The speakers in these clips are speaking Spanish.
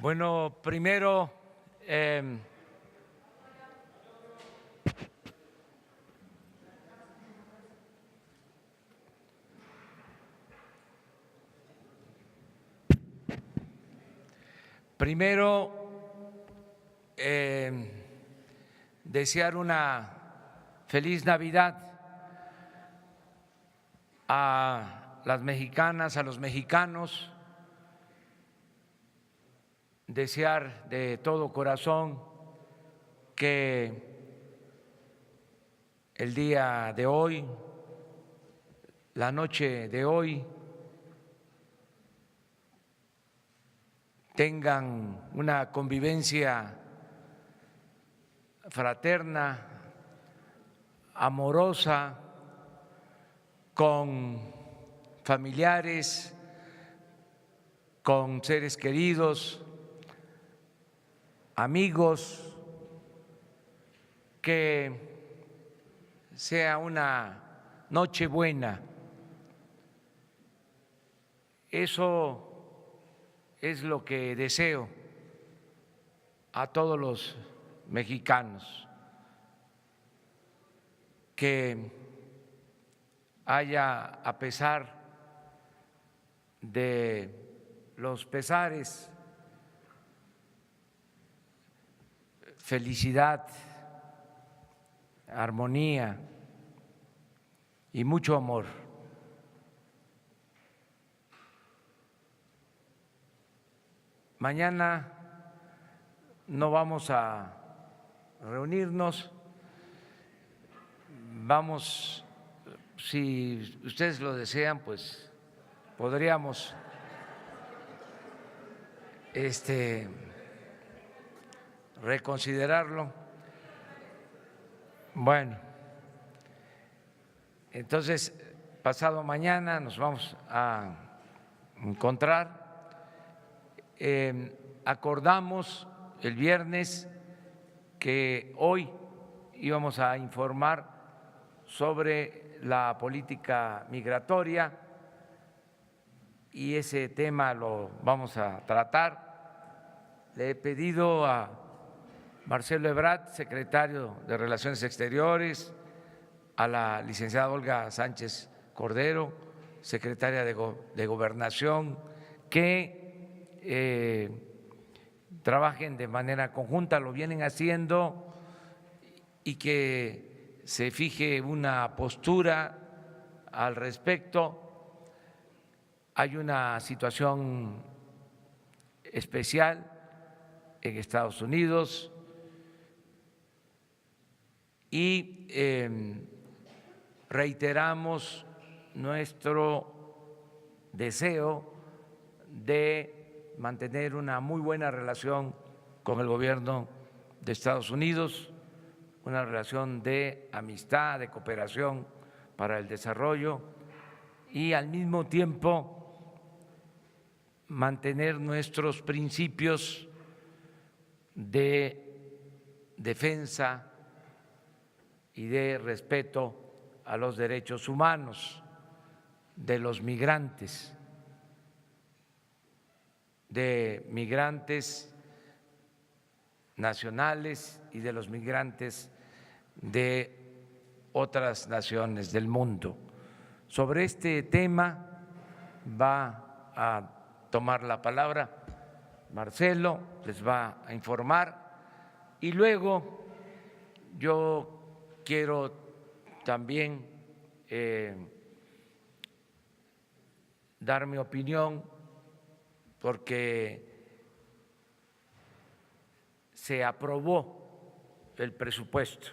Bueno, primero, desear una feliz Navidad a las mexicanas, a los mexicanos, desear de todo corazón que el día de hoy, la noche de hoy, tengan una convivencia fraterna, amorosa, con familiares, con seres queridos, amigos, que sea una noche buena. Eso es lo que deseo a todos los mexicanos, que haya, a pesar de los pesares, felicidad, armonía y mucho amor. Mañana no vamos a reunirnos, vamos, si ustedes lo desean, pues podríamos reconsiderarlo. Bueno, entonces pasado mañana nos vamos a encontrar. Acordamos el viernes que hoy íbamos a informar sobre la política migratoria y ese tema lo vamos a tratar. Le he pedido a Marcelo Ebrard, secretario de Relaciones Exteriores, a la licenciada Olga Sánchez Cordero, secretaria de Gobernación, que trabajen de manera conjunta, lo vienen haciendo, y que se fije una postura al respecto. Hay una situación especial en Estados Unidos y reiteramos nuestro deseo de mantener una muy buena relación con el gobierno de Estados Unidos, una relación de amistad, de cooperación para el desarrollo y al mismo tiempo mantener nuestros principios de defensa y de respeto a los derechos humanos de los migrantes nacionales y de los migrantes de otras naciones del mundo. Sobre este tema va a tomar la palabra Marcelo, les va a informar y luego yo quiero también dar mi opinión, porque se aprobó el presupuesto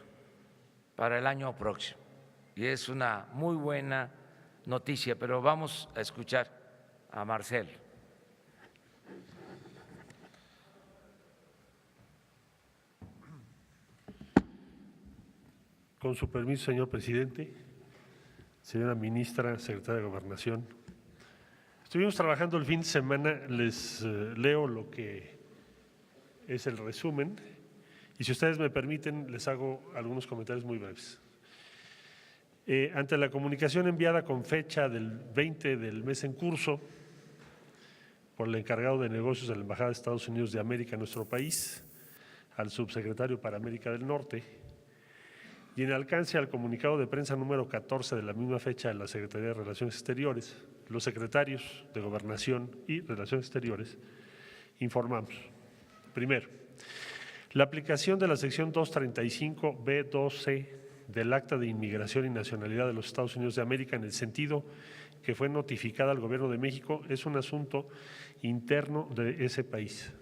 para el año próximo y es una muy buena noticia, pero vamos a escuchar a Marcelo. Con su permiso, señor presidente, señora ministra, secretaria de Gobernación, estuvimos trabajando el fin de semana, les leo lo que es el resumen y si ustedes me permiten les hago algunos comentarios muy breves. Ante la comunicación enviada con fecha del 20 del mes en curso, por el encargado de negocios de la Embajada de Estados Unidos de América en nuestro país, al subsecretario para América del Norte, y en alcance al comunicado de prensa número 14 de la misma fecha de la Secretaría de Relaciones Exteriores, los secretarios de Gobernación y Relaciones Exteriores informamos. Primero, la aplicación de la sección 235B2C del Acta de Inmigración y Nacionalidad de los Estados Unidos de América en el sentido que fue notificada al Gobierno de México es un asunto interno de ese país.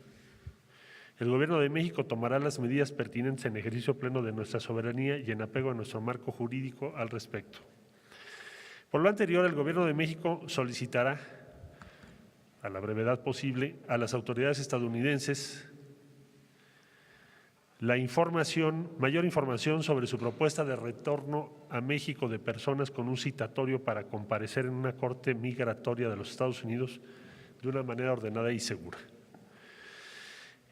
El Gobierno de México tomará las medidas pertinentes en ejercicio pleno de nuestra soberanía y en apego a nuestro marco jurídico al respecto. Por lo anterior, el Gobierno de México solicitará, a la brevedad posible, a las autoridades estadounidenses mayor información sobre su propuesta de retorno a México de personas con un citatorio para comparecer en una corte migratoria de los Estados Unidos de una manera ordenada y segura.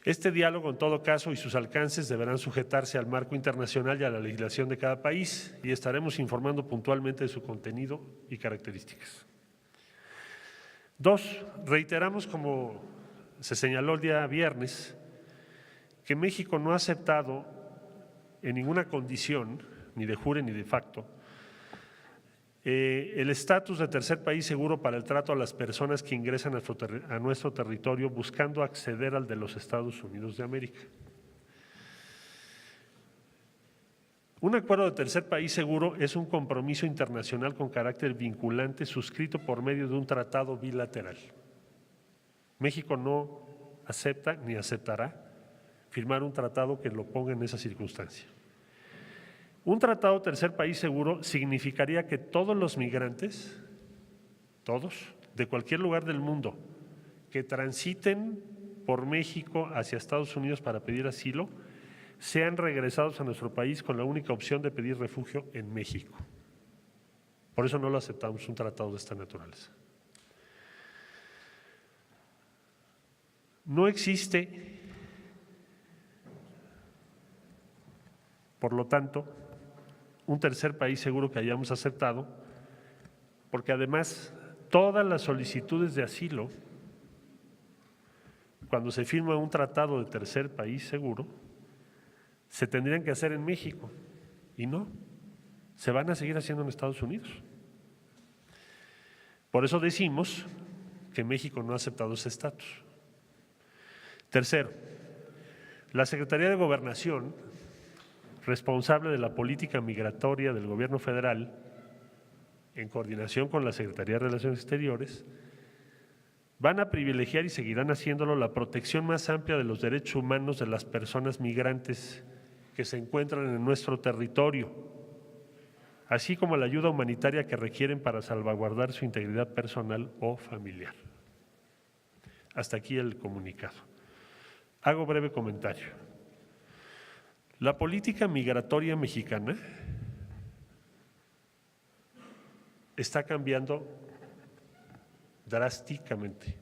Este diálogo, en todo caso, y sus alcances deberán sujetarse al marco internacional y a la legislación de cada país y estaremos informando puntualmente de su contenido y características. 2. Reiteramos, como se señaló el día viernes, que México no ha aceptado en ninguna condición, ni de jure ni de facto, el estatus de tercer país seguro para el trato a las personas que ingresan a nuestro territorio buscando acceder al de los Estados Unidos de América. Un acuerdo de tercer país seguro es un compromiso internacional con carácter vinculante suscrito por medio de un tratado bilateral. México no acepta ni aceptará firmar un tratado que lo ponga en esa circunstancia. Un tratado tercer país seguro significaría que todos los migrantes, todos, de cualquier lugar del mundo, que transiten por México hacia Estados Unidos para pedir asilo, sean regresados a nuestro país con la única opción de pedir refugio en México. Por eso no lo aceptamos, un tratado de esta naturaleza. No existe, por lo tanto, un tercer país seguro que hayamos aceptado, porque además todas las solicitudes de asilo, cuando se firma un tratado de tercer país seguro, se tendrían que hacer en México y no, se van a seguir haciendo en Estados Unidos. Por eso decimos que México no ha aceptado ese estatus. Tercero, la Secretaría de Gobernación, responsable de la política migratoria del Gobierno federal, en coordinación con la Secretaría de Relaciones Exteriores, van a privilegiar y seguirán haciéndolo la protección más amplia de los derechos humanos de las personas migrantes que se encuentran en nuestro territorio, así como la ayuda humanitaria que requieren para salvaguardar su integridad personal o familiar. Hasta aquí el comunicado. Hago breve comentario. La política migratoria mexicana está cambiando drásticamente.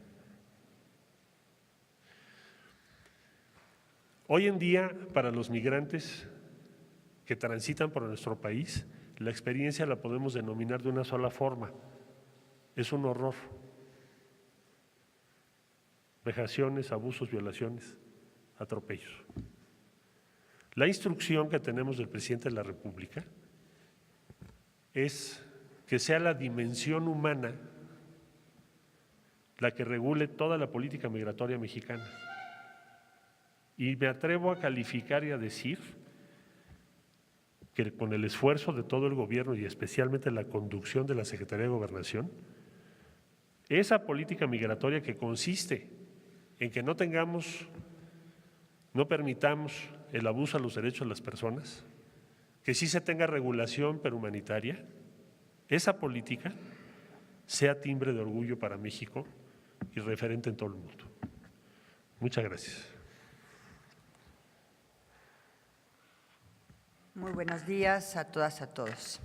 Hoy en día, para los migrantes que transitan por nuestro país, la experiencia la podemos denominar de una sola forma: es un horror. Vejaciones, abusos, violaciones, atropellos. La instrucción que tenemos del presidente de la República es que sea la dimensión humana la que regule toda la política migratoria mexicana. Y me atrevo a calificar y a decir que con el esfuerzo de todo el gobierno y especialmente la conducción de la Secretaría de Gobernación, esa política migratoria que consiste en que no permitamos el abuso a los derechos de las personas, que sí se tenga regulación pero humanitaria, esa política sea timbre de orgullo para México y referente en todo el mundo. Muchas gracias. Muy buenos días a todas, a todos.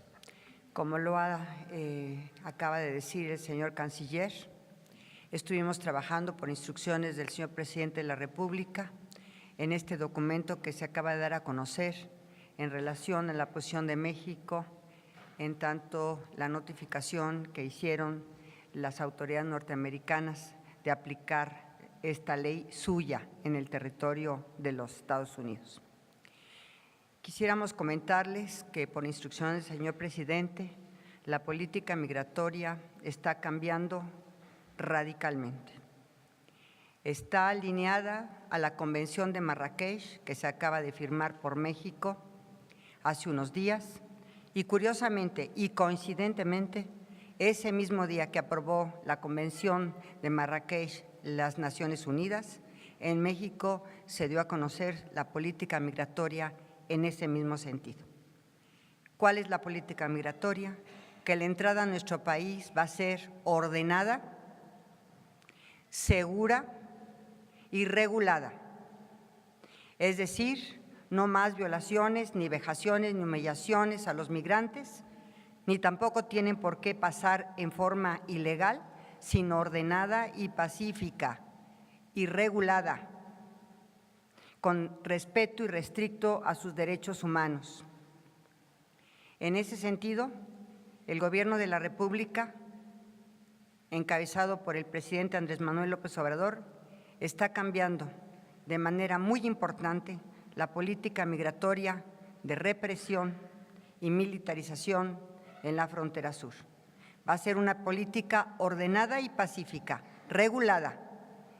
Como lo acaba de decir el señor canciller, estuvimos trabajando por instrucciones del señor presidente de la República en este documento que se acaba de dar a conocer en relación a la posición de México, en tanto la notificación que hicieron las autoridades norteamericanas de aplicar esta ley suya en el territorio de los Estados Unidos. Quisiéramos comentarles que por instrucciones del señor presidente, la política migratoria está cambiando radicalmente. Está alineada a la Convención de Marrakech, que se acaba de firmar por México hace unos días, y curiosamente y coincidentemente, ese mismo día que aprobó la Convención de Marrakech las Naciones Unidas, en México se dio a conocer la política migratoria en ese mismo sentido. ¿Cuál es la política migratoria? Que la entrada a nuestro país va a ser ordenada, segura y regulada. Es decir, no más violaciones, ni vejaciones, ni humillaciones a los migrantes, ni tampoco tienen por qué pasar en forma ilegal, sino ordenada y pacífica y regulada, con respeto irrestricto a sus derechos humanos. En ese sentido, el Gobierno de la República, encabezado por el presidente Andrés Manuel López Obrador, está cambiando de manera muy importante la política migratoria de represión y militarización en la frontera sur. Va a ser una política ordenada y pacífica, regulada,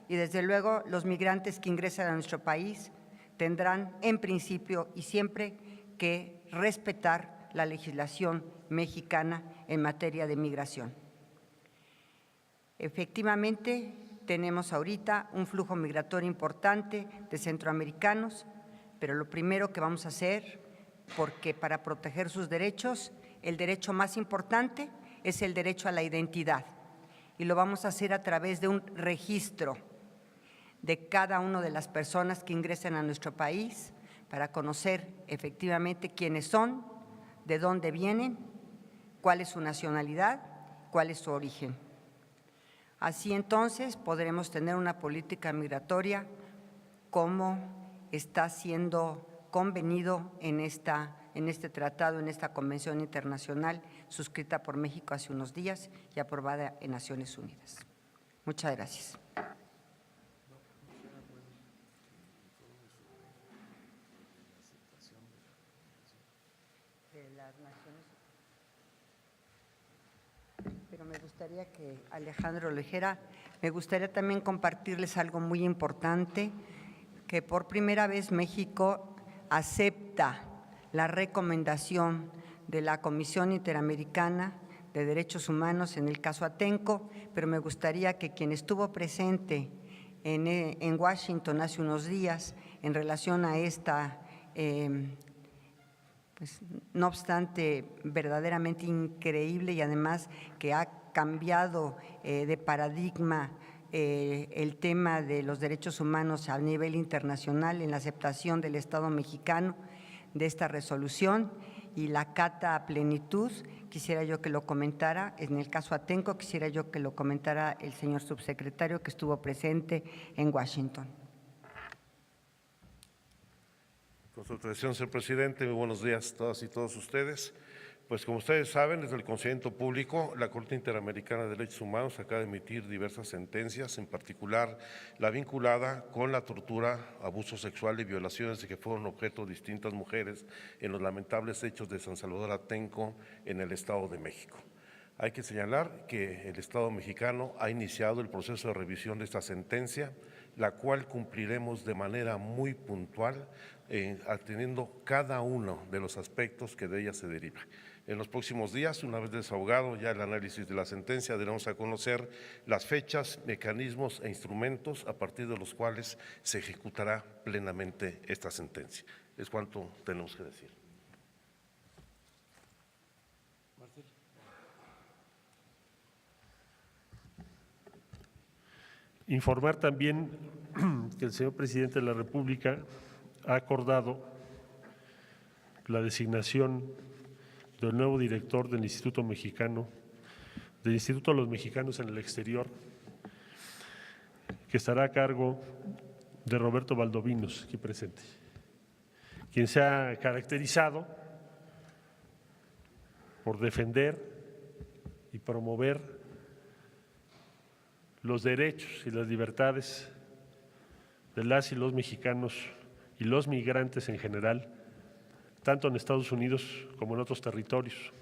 y desde luego los migrantes que ingresan a nuestro país tendrán en principio y siempre que respetar la legislación mexicana en materia de migración. Efectivamente, tenemos ahorita un flujo migratorio importante de centroamericanos, pero lo primero que vamos a hacer, porque para proteger sus derechos, el derecho más importante es el derecho a la identidad, y lo vamos a hacer a través de un registro de cada una de las personas que ingresen a nuestro país para conocer efectivamente quiénes son, de dónde vienen, cuál es su nacionalidad, cuál es su origen. Así entonces podremos tener una política migratoria como está siendo convenido en este tratado, en esta convención internacional suscrita por México hace unos días y aprobada en Naciones Unidas. Muchas gracias. Pero me gustaría que Alejandro lo dijera. Me gustaría también compartirles algo muy importante, que por primera vez México acepta la recomendación de la Comisión Interamericana de Derechos Humanos en el caso Atenco, pero me gustaría que quien estuvo presente en Washington hace unos días en relación a esta pues, no obstante, verdaderamente increíble y además que ha cambiado de paradigma el tema de los derechos humanos a nivel internacional en la aceptación del Estado mexicano de esta resolución y la cata a plenitud. Quisiera yo que lo comentara, en el caso Atenco, quisiera yo que lo comentara el señor subsecretario que estuvo presente en Washington. Con su autorización, señor presidente, muy buenos días a todas y todos ustedes. Pues como ustedes saben, desde el conocimiento público, la Corte Interamericana de Derechos Humanos acaba de emitir diversas sentencias, en particular la vinculada con la tortura, abuso sexual y violaciones de que fueron objeto distintas mujeres en los lamentables hechos de San Salvador Atenco en el Estado de México. Hay que señalar que el Estado mexicano ha iniciado el proceso de revisión de esta sentencia, la cual cumpliremos de manera muy puntual, atendiendo cada uno de los aspectos que de ella se deriva. En los próximos días, una vez desahogado ya el análisis de la sentencia, daremos a conocer las fechas, mecanismos e instrumentos a partir de los cuales se ejecutará plenamente esta sentencia. Es cuanto tenemos que decir. Informar también que el señor presidente de la República ha acordado la designación del nuevo director del Instituto Mexicano, del Instituto de los Mexicanos en el Exterior, que estará a cargo de Roberto Valdovinos, aquí presente, quien se ha caracterizado por defender y promover los derechos y las libertades de las y los mexicanos y los migrantes en general, tanto en Estados Unidos como en otros territorios.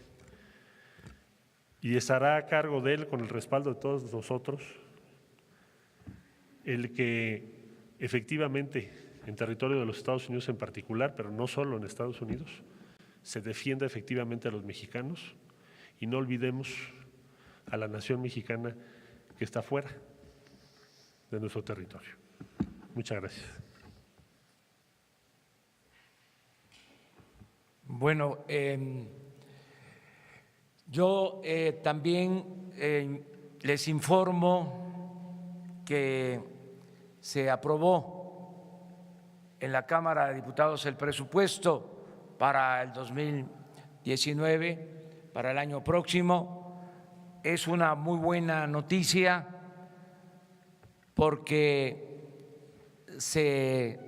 Y estará a cargo de él, con el respaldo de todos nosotros, el que efectivamente en territorio de los Estados Unidos en particular, pero no solo en Estados Unidos, se defienda efectivamente a los mexicanos y no olvidemos a la nación mexicana que está fuera de nuestro territorio. Muchas gracias. Bueno, yo también les informo que se aprobó en la Cámara de Diputados el presupuesto para el 2019, para el año próximo. Es una muy buena noticia porque se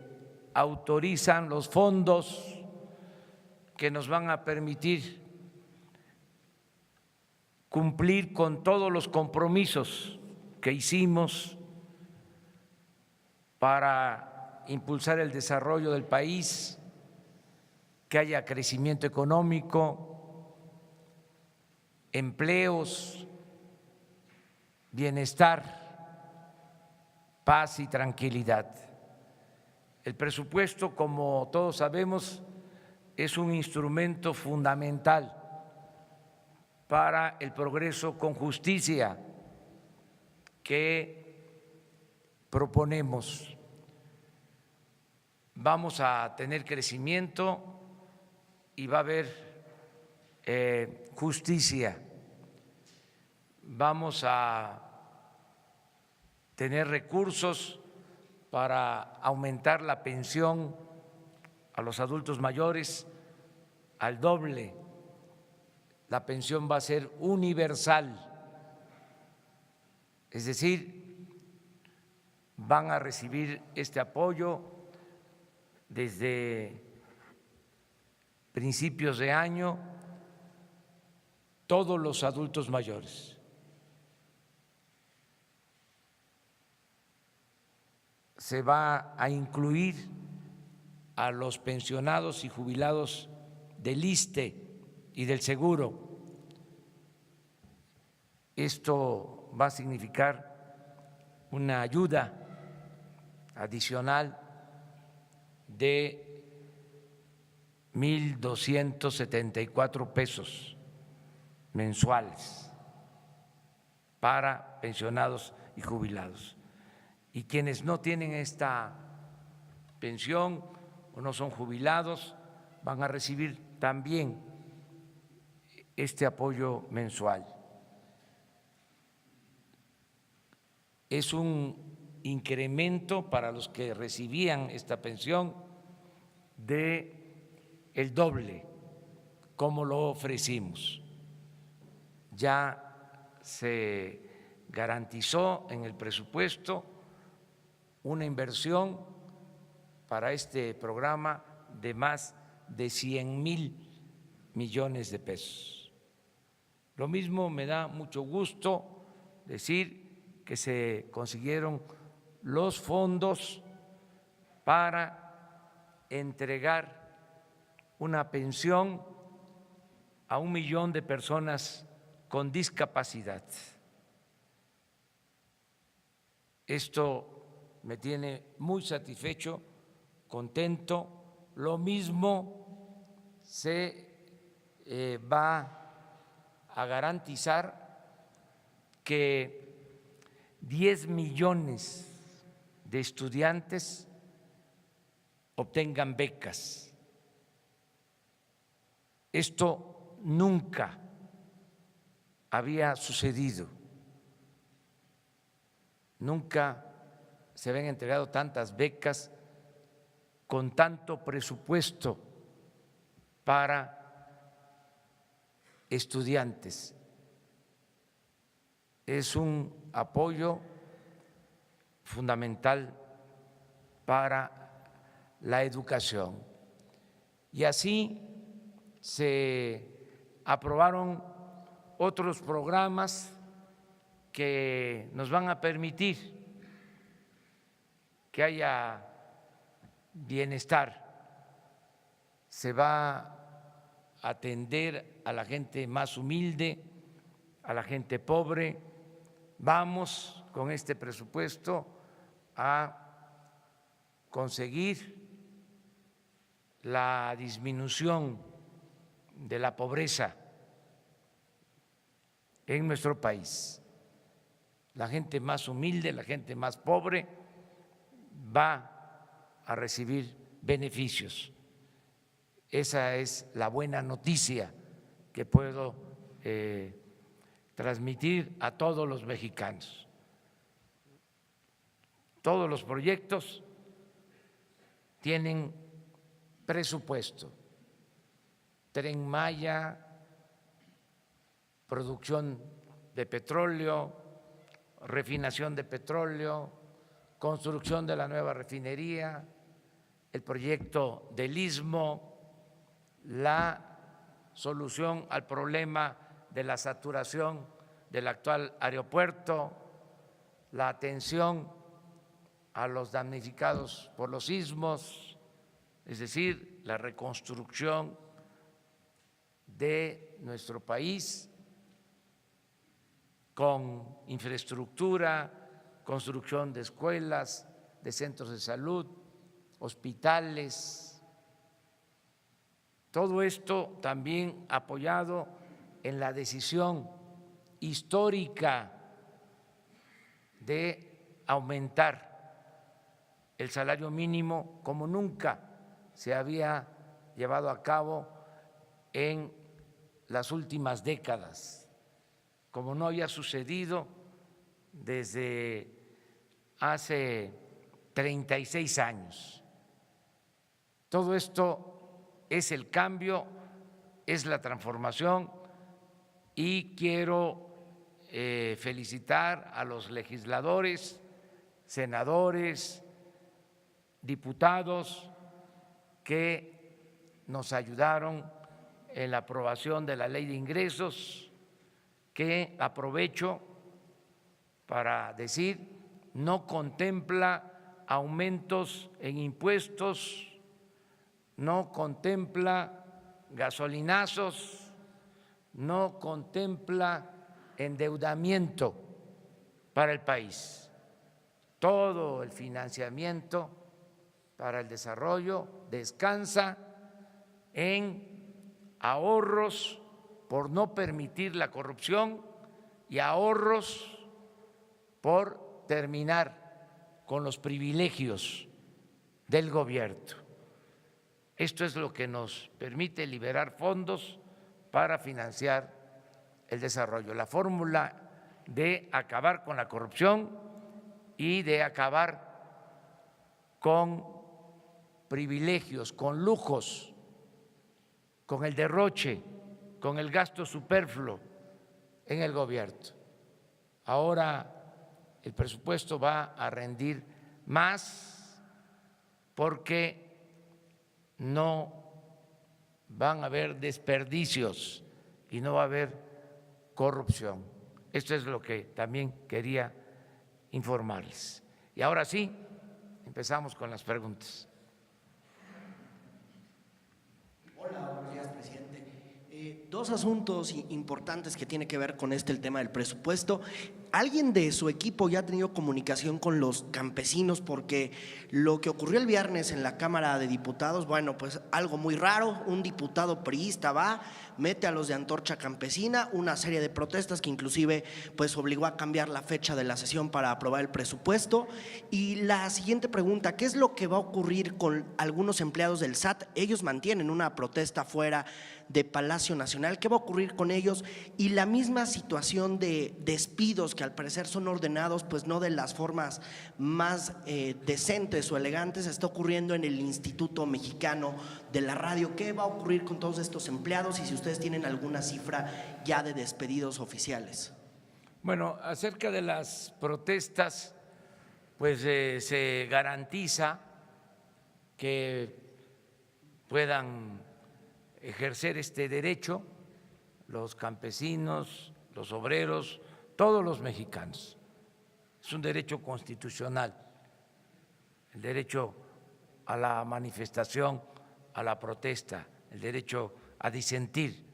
autorizan los fondos que nos van a permitir cumplir con todos los compromisos que hicimos para impulsar el desarrollo del país, que haya crecimiento económico, empleos, bienestar, paz y tranquilidad. El presupuesto, como todos sabemos, es un instrumento fundamental para el progreso con justicia que proponemos. Vamos a tener crecimiento y va a haber justicia. Vamos a tener recursos para aumentar la pensión a los adultos mayores al doble. La pensión va a ser universal, es decir, van a recibir este apoyo desde principios de año todos los adultos mayores. Se va a incluir a los pensionados y jubilados del ISSSTE y del Seguro. Esto va a significar una ayuda adicional de 1,274 pesos mensuales para pensionados y jubilados. Y quienes no tienen esta pensión o no son jubilados van a recibir también este apoyo mensual. Es un incremento para los que recibían esta pensión de el doble, como lo ofrecimos. Ya se garantizó en el presupuesto una inversión para este programa de más de 100,000 millones de pesos. Lo mismo me da mucho gusto decir que se consiguieron los fondos para entregar una pensión a 1 millón de personas con discapacidad. Esto me tiene muy satisfecho, contento. Lo mismo se va a garantizar que 10 millones de estudiantes obtengan becas. Esto nunca había sucedido. Nunca se habían entregado tantas becas con tanto presupuesto para estudiantes. Es un apoyo fundamental para la educación. Y así se aprobaron otros programas que nos van a permitir que haya bienestar. Se va a atender a la gente más humilde, a la gente pobre. Vamos con este presupuesto a conseguir la disminución de la pobreza en nuestro país. La gente más humilde, la gente más pobre va a recibir beneficios. Esa es la buena noticia que puedo transmitir a todos los mexicanos. Todos los proyectos tienen presupuesto. Tren Maya, producción de petróleo, refinación de petróleo, construcción de la nueva refinería, el proyecto del Istmo, la solución al problema de la saturación del actual aeropuerto, la atención a los damnificados por los sismos, es decir, la reconstrucción de nuestro país con infraestructura, construcción de escuelas, de centros de salud, hospitales. Todo esto también apoyado en la decisión histórica de aumentar el salario mínimo como nunca se había llevado a cabo en las últimas décadas, como no había sucedido desde hace 36 años. Todo esto es el cambio, es la transformación y quiero felicitar a los legisladores, senadores, diputados que nos ayudaron en la aprobación de la ley de ingresos, que aprovecho para decir no contempla aumentos en impuestos, no contempla gasolinazos, no contempla endeudamiento para el país. Todo el financiamiento para el desarrollo descansa en ahorros por no permitir la corrupción y ahorros por terminar con los privilegios del gobierno. Esto es lo que nos permite liberar fondos para financiar el desarrollo. La fórmula de acabar con la corrupción y de acabar con privilegios, con lujos, con el derroche, con el gasto superfluo en el gobierno. Ahora el presupuesto va a rendir más porque no van a haber desperdicios y no va a haber corrupción. Esto es lo que también quería informarles. Y ahora sí, empezamos con las preguntas. Hola, buenos días, presidente. Dos asuntos importantes que tiene que ver con el tema del presupuesto. ¿Alguien de su equipo ya ha tenido comunicación con los campesinos? Porque lo que ocurrió el viernes en la Cámara de Diputados, bueno, pues algo muy raro, un diputado priista va, mete a los de Antorcha Campesina, una serie de protestas que inclusive pues obligó a cambiar la fecha de la sesión para aprobar el presupuesto. Y la siguiente pregunta, ¿qué es lo que va a ocurrir con algunos empleados del SAT? Ellos mantienen una protesta fuera de Palacio Nacional. ¿Qué va a ocurrir con ellos? Y la misma situación de despidos que al parecer son ordenados pues no de las formas más decentes o elegantes, está ocurriendo en el Instituto Mexicano de la Radio. ¿Qué va a ocurrir con todos estos empleados y si ustedes tienen alguna cifra ya de despedidos oficiales? Bueno, acerca de las protestas, pues se garantiza que puedan ejercer este derecho los campesinos, los obreros, todos los mexicanos. Es un derecho constitucional, el derecho a la manifestación, a la protesta, el derecho a disentir.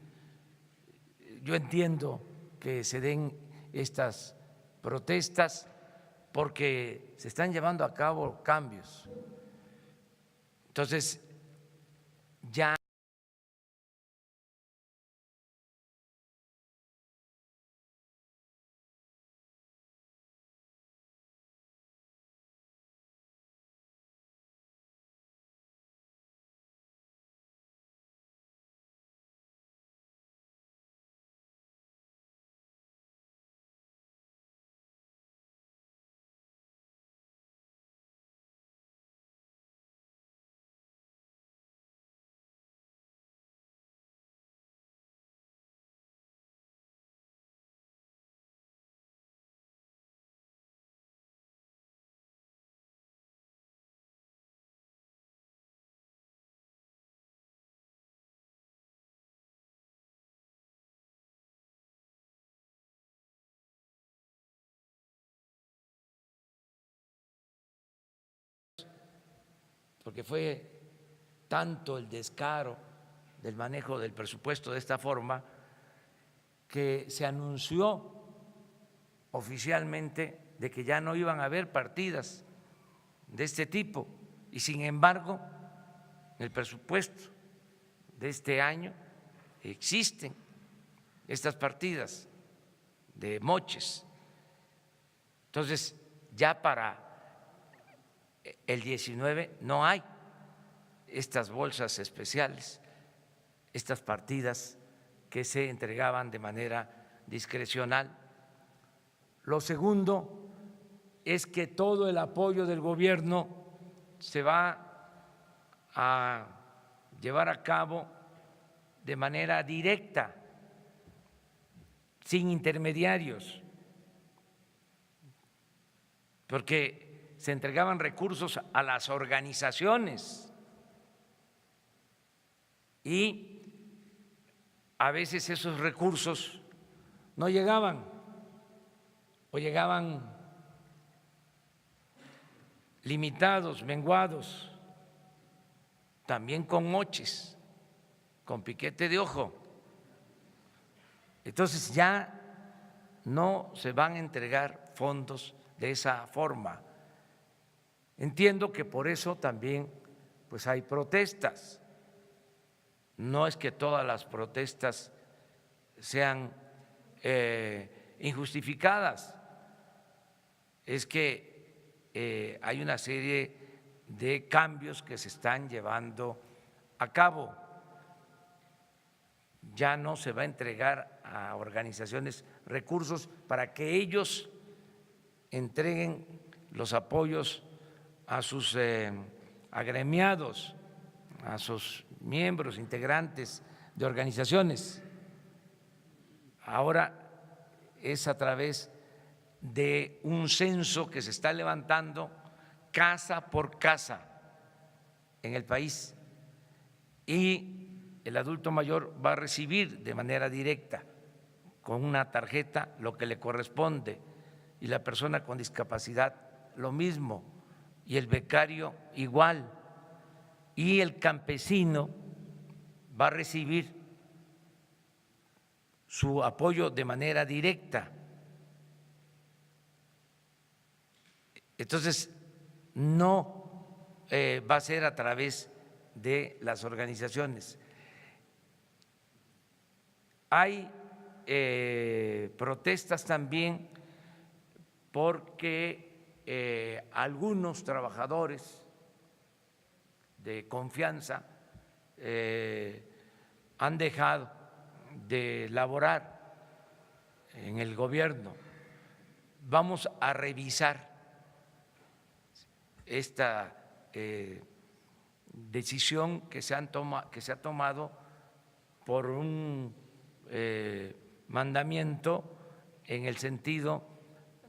Yo entiendo que se den estas protestas porque se están llevando a cabo cambios. Entonces, ya porque fue tanto el descaro del manejo del presupuesto de esta forma que se anunció oficialmente de que ya no iban a haber partidas de este tipo y sin embargo en el presupuesto de este año existen estas partidas de moches. Entonces ya para el 19 no hay estas bolsas especiales, estas partidas que se entregaban de manera discrecional. Lo segundo es que todo el apoyo del gobierno se va a llevar a cabo de manera directa, sin intermediarios, porque se entregaban recursos a las organizaciones y a veces esos recursos no llegaban o llegaban limitados, menguados, también con moches, con piquete de ojo. Entonces ya no se van a entregar fondos de esa forma. Entiendo que por eso también pues hay protestas. No es que todas las protestas sean injustificadas, es que hay una serie de cambios que se están llevando a cabo. Ya no se va a entregar a organizaciones recursos para que ellos entreguen los apoyos a sus agremiados, a sus miembros, integrantes de organizaciones. Ahora es a través de un censo que se está levantando casa por casa en el país y el adulto mayor va a recibir de manera directa con una tarjeta lo que le corresponde y la persona con discapacidad lo mismo y el becario igual y el campesino va a recibir su apoyo de manera directa. Entonces, no va a ser a través de las organizaciones. Hay protestas también porque algunos trabajadores de confianza han dejado de laborar en el gobierno. Vamos a revisar esta decisión que se ha tomado por un mandamiento en el sentido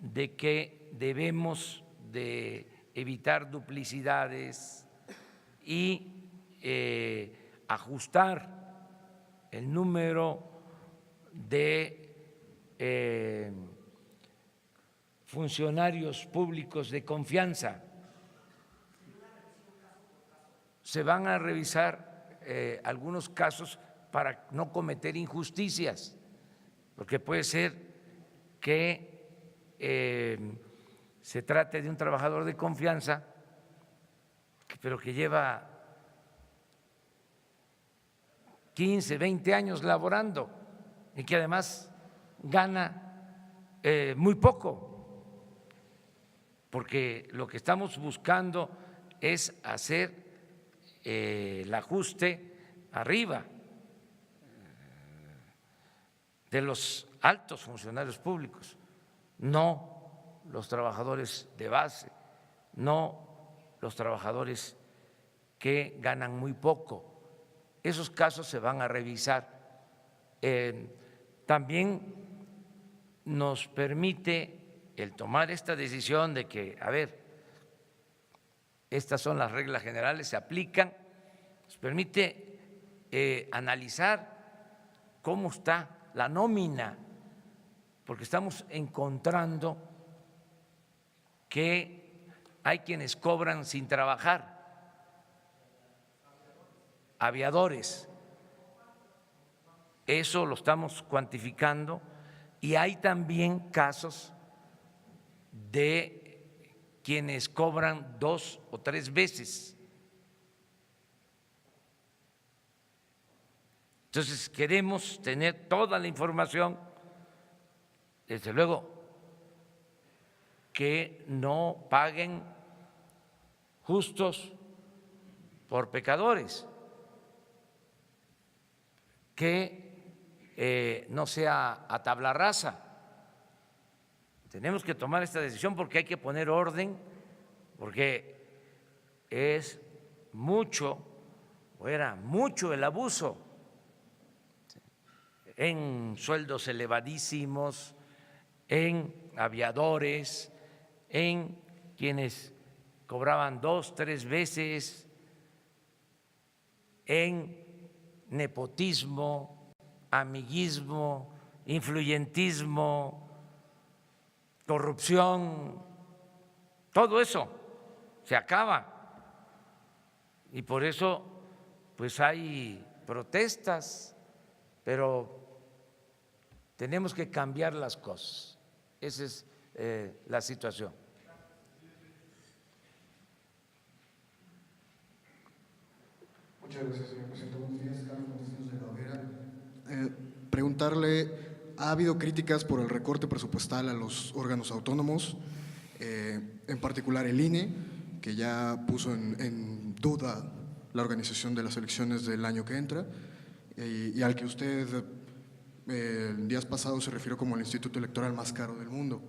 de que debemos de evitar duplicidades y ajustar el número de funcionarios públicos de confianza. Se van a revisar algunos casos para no cometer injusticias, porque puede ser que se trate de un trabajador de confianza, pero que lleva 15, 20 años laborando y que además gana muy poco, porque lo que estamos buscando es hacer el ajuste arriba de los altos funcionarios públicos, no los trabajadores de base, no los trabajadores que ganan muy poco. Esos casos se van a revisar. También nos permite el tomar esta decisión de que, a ver, estas son las reglas generales, se aplican, nos permite analizar cómo está la nómina, porque estamos encontrando que hay quienes cobran sin trabajar, aviadores, eso lo estamos cuantificando, y hay también casos de quienes cobran 2 o 3 veces. Entonces queremos tener toda la información, desde luego que no paguen justos por pecadores, que no sea a tabla rasa. Tenemos que tomar esta decisión porque hay que poner orden, porque es mucho, o era mucho el abuso en sueldos elevadísimos, en aviadores, en quienes cobraban 2, 3 veces, en nepotismo, amiguismo, influyentismo, corrupción, todo eso se acaba. Y por eso pues hay protestas, pero tenemos que cambiar las cosas. Esa es la situación. Muchas gracias, señor presidente. Buenos días, Carlos Montesinos de la Hoguera. Preguntarle, ¿ha habido críticas por el recorte presupuestal a los órganos autónomos, en particular el INE, que ya puso en duda la organización de las elecciones del año que entra, y al que usted días pasados se refirió como el instituto electoral más caro del mundo?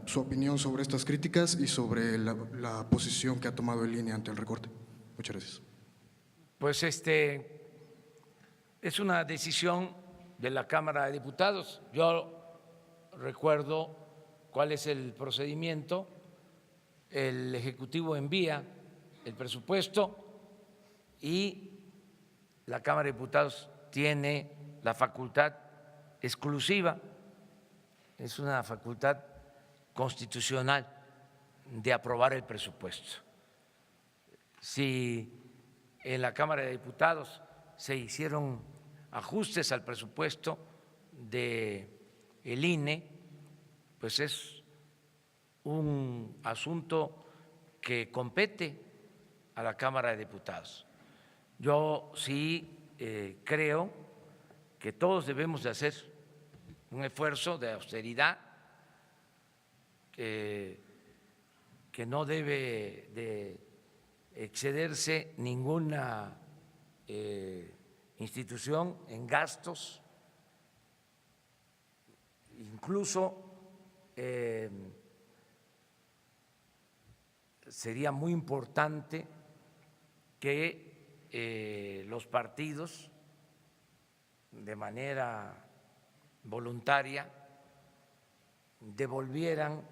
Su opinión sobre estas críticas y sobre la posición que ha tomado el INE ante el recorte. Muchas gracias. Pues es una decisión de la Cámara de Diputados. Yo recuerdo cuál es el procedimiento. El Ejecutivo envía el presupuesto y la Cámara de Diputados tiene la facultad exclusiva, es una facultad constitucional de aprobar el presupuesto. Si en la Cámara de Diputados se hicieron ajustes al presupuesto del INE, pues es un asunto que compete a la Cámara de Diputados. Yo sí creo que todos debemos de hacer un esfuerzo de austeridad, que no debe de excederse ninguna institución en gastos, incluso sería muy importante que los partidos de manera voluntaria devolvieran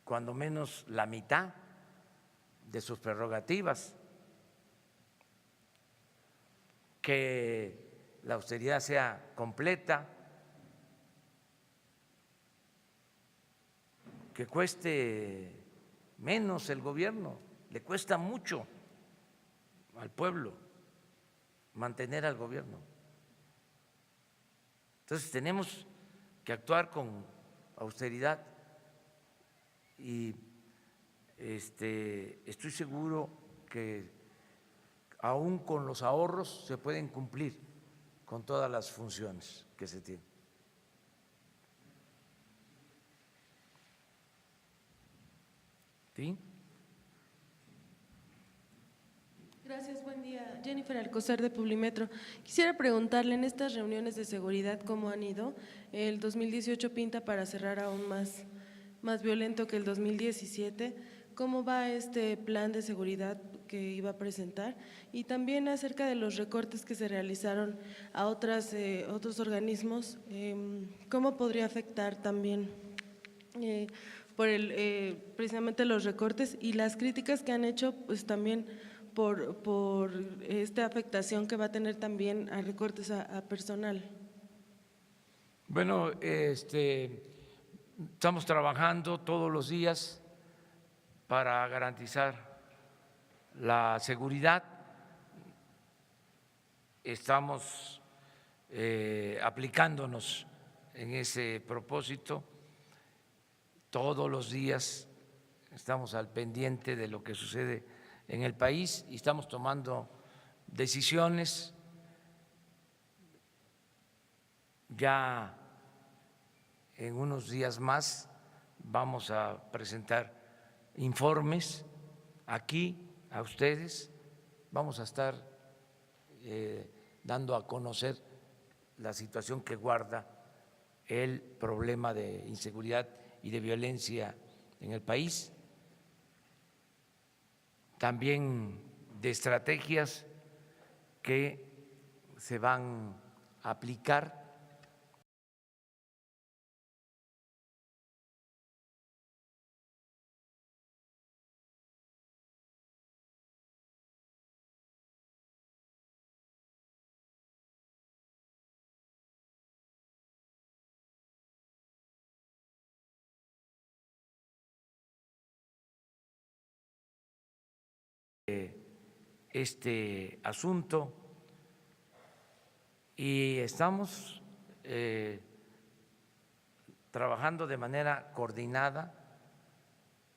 cuando menos la mitad de sus prerrogativas, que la austeridad sea completa, que cueste menos el gobierno, le cuesta mucho al pueblo mantener al gobierno. Entonces tenemos que actuar con austeridad y estoy seguro que aún con los ahorros se pueden cumplir con todas las funciones que se tienen. ¿Sí? Gracias, buen día. Jennifer Alcocer de Publimetro. Quisiera preguntarle, en estas reuniones de seguridad, ¿cómo han ido? El 2018 pinta para cerrar aún más violento que el 2017. ¿Cómo va este plan de seguridad que iba a presentar? Y también acerca de los recortes que se realizaron a otros organismos, ¿cómo podría afectar también por precisamente los recortes y las críticas que han hecho, pues también por esta afectación que va a tener también a recortes a personal? Bueno, estamos trabajando todos los días para garantizar la seguridad. Estamos aplicándonos en ese propósito. Todos los días estamos al pendiente de lo que sucede en el país y estamos tomando decisiones. Ya en unos días más vamos a presentar informes aquí a ustedes, vamos a estar dando a conocer la situación que guarda el problema de inseguridad y de violencia en el país, también de estrategias que se van a aplicar este asunto y estamos trabajando de manera coordinada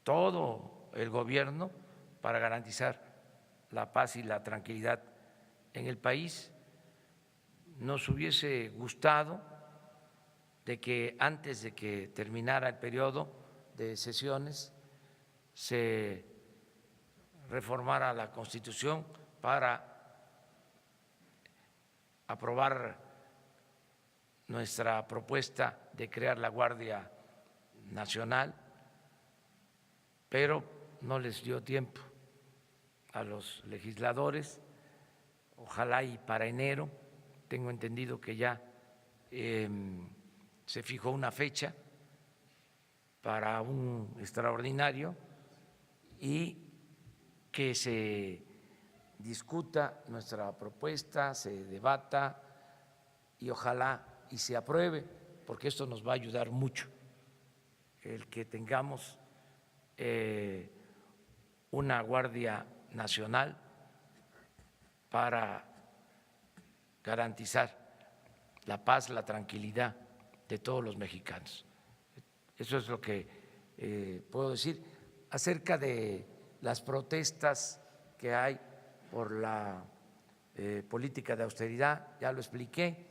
todo el gobierno para garantizar la paz y la tranquilidad en el país. Nos hubiese gustado de que antes de que terminara el periodo de sesiones se reformara la Constitución para aprobar nuestra propuesta de crear la Guardia Nacional, pero no les dio tiempo a los legisladores. Ojalá y para enero, tengo entendido que ya se fijó una fecha para un extraordinario y que se discuta nuestra propuesta, se debata y ojalá y se apruebe, porque esto nos va a ayudar mucho, el que tengamos una Guardia Nacional para garantizar la paz, la tranquilidad de todos los mexicanos. Eso es lo que puedo decir acerca de las protestas que hay por la política de austeridad. Ya lo expliqué,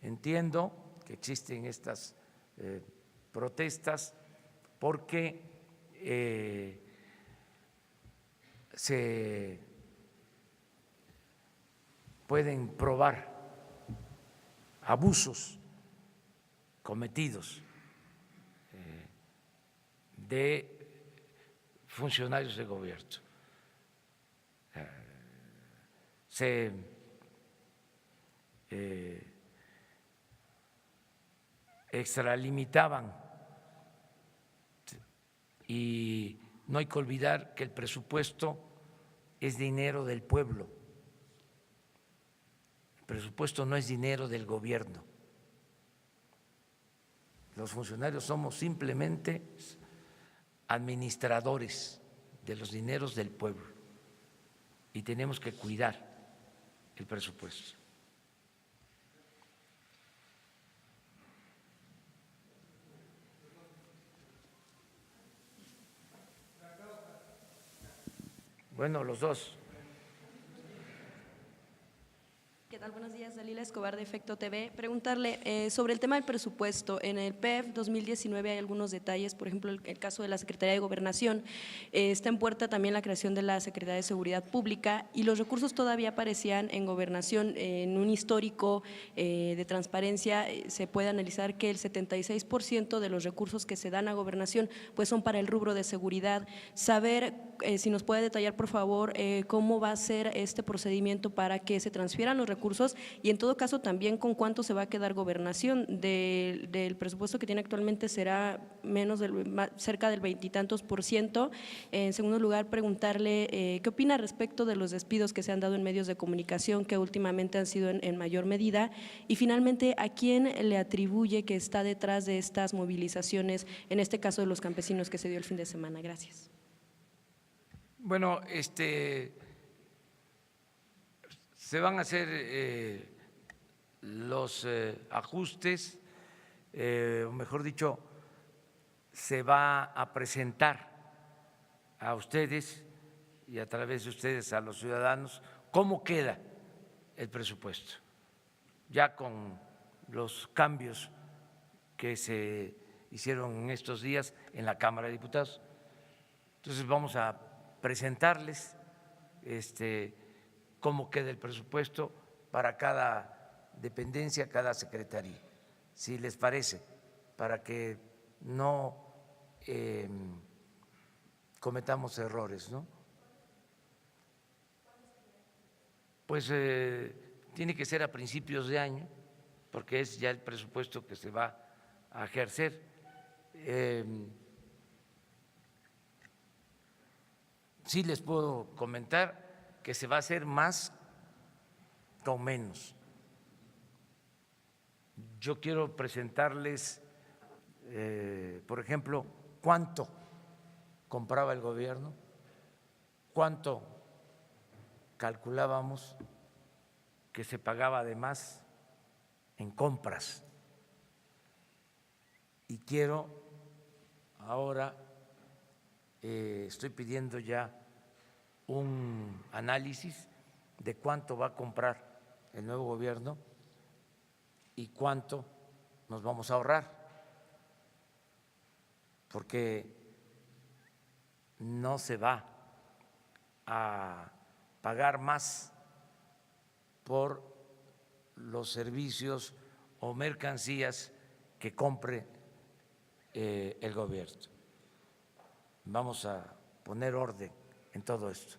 entiendo que existen estas protestas porque se pueden probar abusos cometidos de funcionarios de gobierno. Se extralimitaban y no hay que olvidar que el presupuesto es dinero del pueblo. El presupuesto no es dinero del gobierno. Los funcionarios somos simplemente administradores de los dineros del pueblo y tenemos que cuidar el presupuesto. Bueno, los dos. ¿Qué tal? Buenos días, Dalila Escobar de Efecto TV. Preguntarle sobre el tema del presupuesto. En el PEF 2019 hay algunos detalles, por ejemplo, el caso de la Secretaría de Gobernación. Está en puerta también la creación de la Secretaría de Seguridad Pública y los recursos todavía aparecían en Gobernación. En un histórico de transparencia se puede analizar que el 76% de los recursos que se dan a Gobernación pues son para el rubro de seguridad. Saber si nos puede detallar, por favor, cómo va a ser este procedimiento para que se transfieran los recursos y en todo caso también con cuánto se va a quedar Gobernación. Del presupuesto que tiene actualmente será cerca del 20 y tantos %. En segundo lugar, preguntarle qué opina respecto de los despidos que se han dado en medios de comunicación que últimamente han sido en mayor medida y finalmente a quién le atribuye que está detrás de estas movilizaciones, en este caso de los campesinos que se dio el fin de semana. Gracias. Bueno, se van a hacer los ajustes, o mejor dicho, se va a presentar a ustedes y a través de ustedes a los ciudadanos cómo queda el presupuesto, ya con los cambios que se hicieron en estos días en la Cámara de Diputados. Entonces vamos a presentarles cómo queda el presupuesto para cada dependencia, cada secretaría, si les parece, para que no cometamos errores, ¿no? Pues tiene que ser a principios de año, porque es ya el presupuesto que se va a ejercer. Sí les puedo comentar que se va a hacer más con menos. Yo quiero presentarles, por ejemplo, cuánto compraba el gobierno, cuánto calculábamos que se pagaba además en compras. Y quiero ahora, estoy pidiendo ya un análisis de cuánto va a comprar el nuevo gobierno y cuánto nos vamos a ahorrar, porque no se va a pagar más por los servicios o mercancías que compre el gobierno. Vamos a poner orden en todo esto.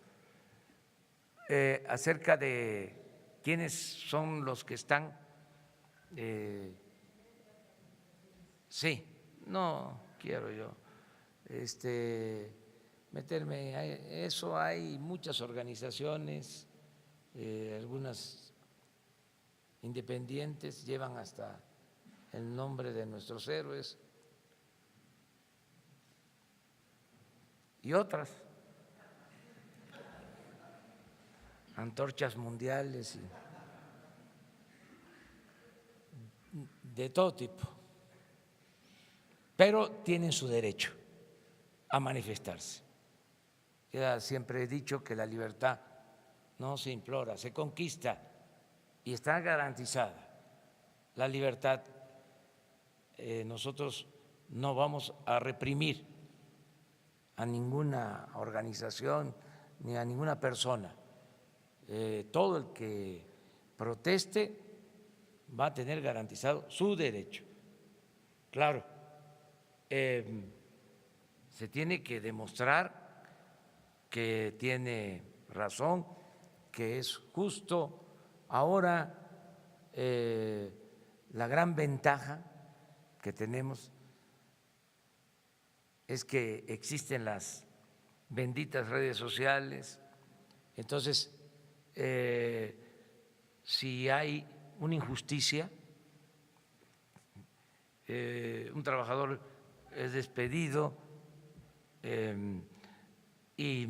Acerca de quiénes son los que están, sí, no quiero yo meterme a eso. Hay muchas organizaciones, algunas independientes, llevan hasta el nombre de nuestros héroes y otras antorchas mundiales y de todo tipo, pero tienen su derecho a manifestarse. Ya siempre he dicho que la libertad no se implora, se conquista y está garantizada la libertad. Nosotros no vamos a reprimir a ninguna organización ni a ninguna persona. Todo el que proteste va a tener garantizado su derecho. Claro, se tiene que demostrar que tiene razón, que es justo. Ahora, la gran ventaja que tenemos es que existen las benditas redes sociales. Entonces, si hay una injusticia, un trabajador es despedido y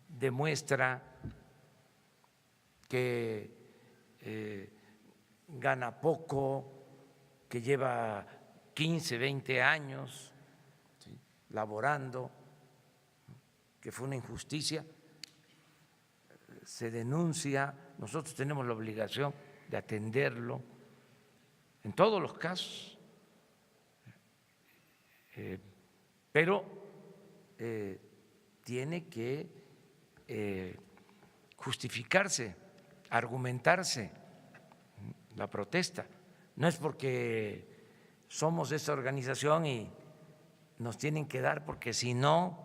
demuestra que gana poco, que lleva 15, 20 años, ¿sí?, laborando, que fue una injusticia, se denuncia, nosotros tenemos la obligación de atenderlo en todos los casos, pero tiene que justificarse, argumentarse la protesta. No es porque somos esta organización y nos tienen que dar, porque si no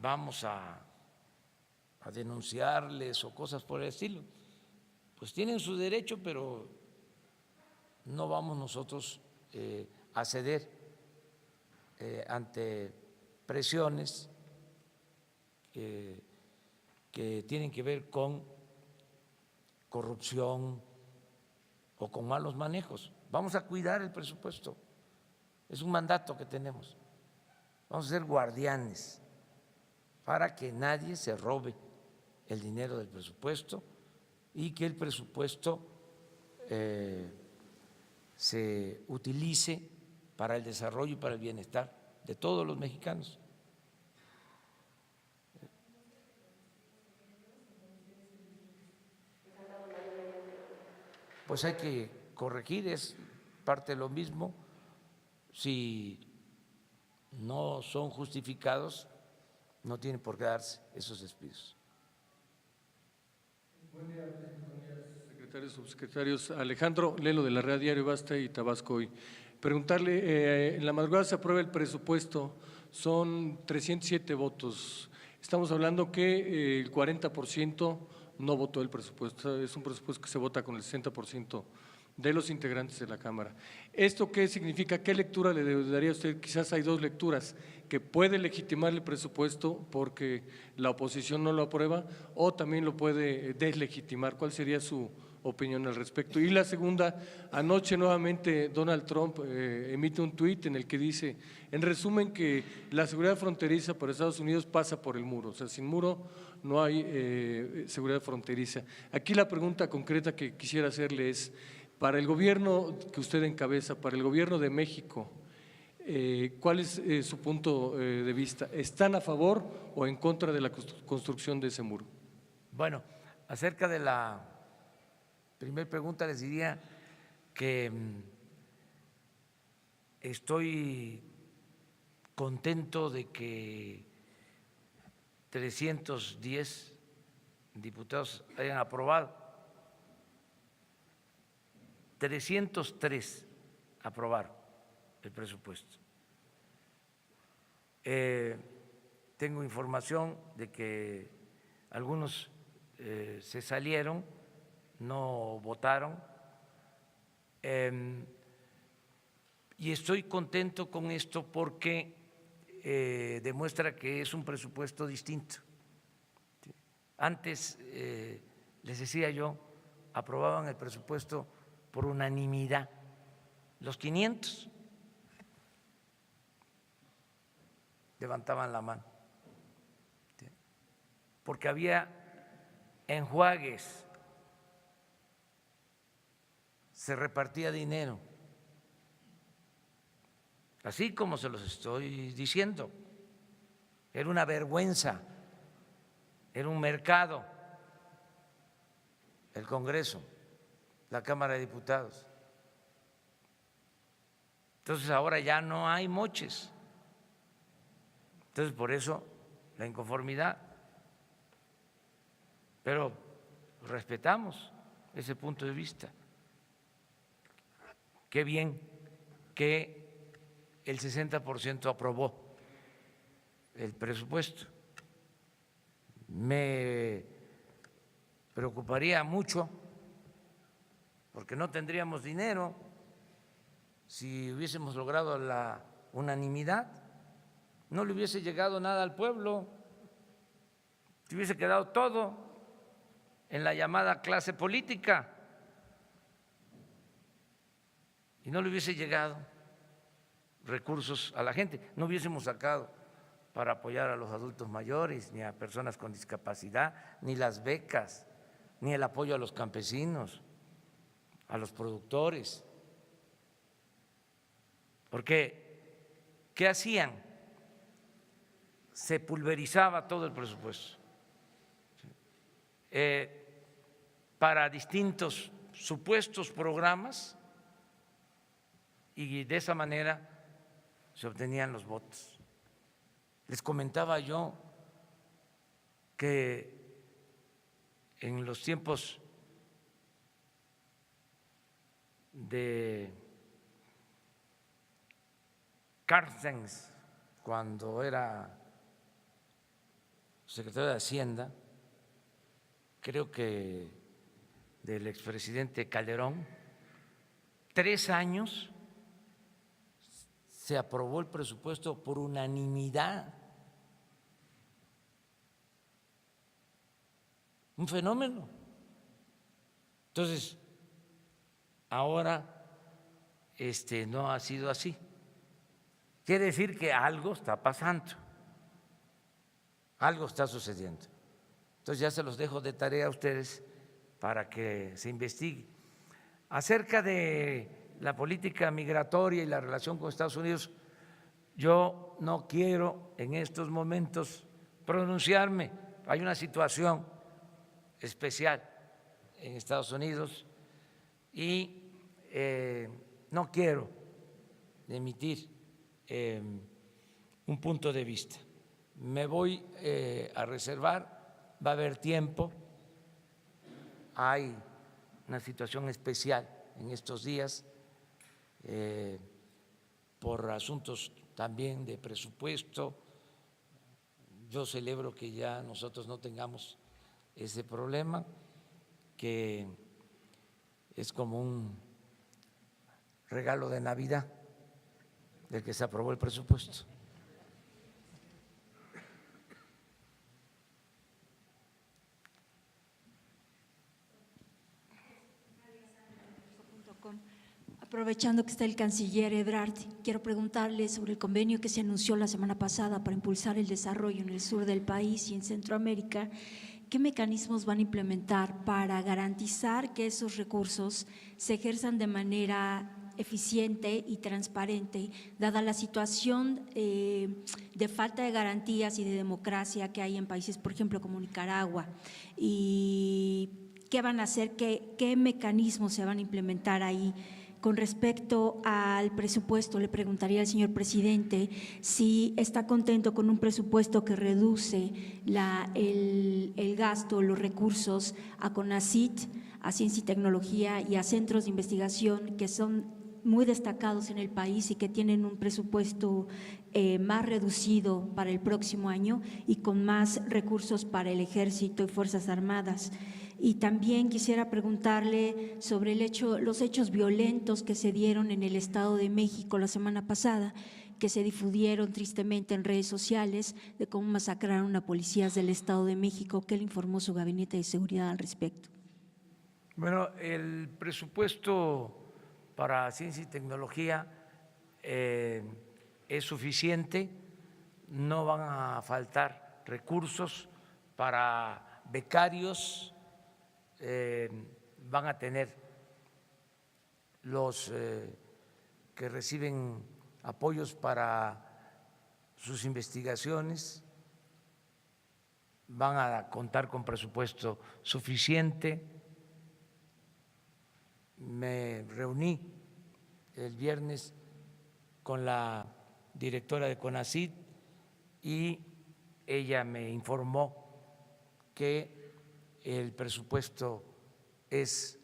vamos a denunciarles o cosas por el estilo. Pues tienen su derecho, pero no vamos nosotros a ceder ante presiones que tienen que ver con corrupción o con malos manejos. Vamos a cuidar el presupuesto, es un mandato que tenemos. Vamos a ser guardianes para que nadie se robe el dinero del presupuesto y que el presupuesto se utilice para el desarrollo y para el bienestar de todos los mexicanos. Pues hay que corregir, es parte de lo mismo. Si no son justificados, no tienen por qué darse esos despidos. Buen día, secretarios, subsecretarios. Alejandro Lelo, de la Red Diario Basta y Tabasco Hoy. Preguntarle, en la madrugada se aprueba el presupuesto, son 307 votos. Estamos hablando que el 40% no votó el presupuesto, es un presupuesto que se vota con el 60% de los integrantes de la Cámara. ¿Esto qué significa? ¿Qué lectura le daría a usted? Quizás hay dos lecturas, que puede legitimar el presupuesto porque la oposición no lo aprueba, o también lo puede deslegitimar. ¿Cuál sería su opinión al respecto? Y la segunda, anoche nuevamente Donald Trump emite un tuit en el que dice, en resumen, que la seguridad fronteriza para Estados Unidos pasa por el muro, o sea, sin muro no hay seguridad fronteriza. Aquí la pregunta concreta que quisiera hacerle es, para el gobierno que usted encabeza, para el gobierno de México, ¿cuál es su punto de vista? ¿Están a favor o en contra de la construcción de ese muro? Bueno, acerca de la primera pregunta les diría que estoy contento de que 310 diputados hayan aprobado. 303 aprobaron el presupuesto. Tengo información de que algunos se salieron, no votaron, y estoy contento con esto porque demuestra que es un presupuesto distinto. Antes, les decía yo, aprobaban el presupuesto por unanimidad, los 500 levantaban la mano, porque había enjuagues, se repartía dinero, así como se los estoy diciendo. Era una vergüenza, era un mercado el Congreso, la Cámara de Diputados. Entonces ahora ya no hay moches. Entonces por eso la inconformidad. Pero respetamos ese punto de vista. Qué bien que el 60% aprobó el presupuesto. Me preocuparía mucho porque no tendríamos dinero si hubiésemos logrado la unanimidad, no le hubiese llegado nada al pueblo, se hubiese quedado todo en la llamada clase política, y no le hubiese llegado recursos a la gente, no hubiésemos sacado para apoyar a los adultos mayores, ni a personas con discapacidad, ni las becas, ni el apoyo a los campesinos, a los productores. Porque, ¿qué hacían? Se pulverizaba todo el presupuesto para distintos supuestos programas y de esa manera se obtenían los votos. Les comentaba yo que en los tiempos de Carstens, cuando era secretario de Hacienda, creo que del expresidente Calderón, 3 años se aprobó el presupuesto por unanimidad. Un fenómeno. Entonces, ahora no ha sido así. Quiere decir que algo está pasando, algo está sucediendo. Entonces ya se los dejo de tarea a ustedes para que se investigue. Acerca de la política migratoria y la relación con Estados Unidos, yo no quiero en estos momentos pronunciarme. Hay una situación especial en Estados Unidos y no quiero emitir un punto de vista. Me voy a reservar, va a haber tiempo, hay una situación especial en estos días por asuntos también de presupuesto. Yo celebro que ya nosotros no tengamos ese problema, que es como un regalo de Navidad del que se aprobó el presupuesto. Aprovechando que está el canciller Ebrard, quiero preguntarle sobre el convenio que se anunció la semana pasada para impulsar el desarrollo en el sur del país y en Centroamérica. ¿Qué mecanismos van a implementar para garantizar que esos recursos se ejerzan de manera eficiente y transparente, dada la situación de falta de garantías y de democracia que hay en países, por ejemplo, como Nicaragua? ¿Y qué van a hacer? ¿Qué mecanismos se van a implementar ahí? Con respecto al presupuesto, le preguntaría al señor presidente si está contento con un presupuesto que reduce el gasto, los recursos a CONACYT, a Ciencia y Tecnología y a centros de investigación que son muy destacados en el país y que tienen un presupuesto más reducido para el próximo año y con más recursos para el Ejército y Fuerzas Armadas. Y también quisiera preguntarle sobre los hechos violentos que se dieron en el Estado de México la semana pasada, que se difundieron tristemente en redes sociales, de cómo masacraron a policías del Estado de México. ¿Qué le informó su gabinete de seguridad al respecto? Bueno, el presupuesto para ciencia y tecnología es suficiente, no van a faltar recursos para becarios, van a tener los que reciben apoyos para sus investigaciones, van a contar con presupuesto suficiente. Me reuní el viernes con la directora de CONACYT y ella me informó que el presupuesto es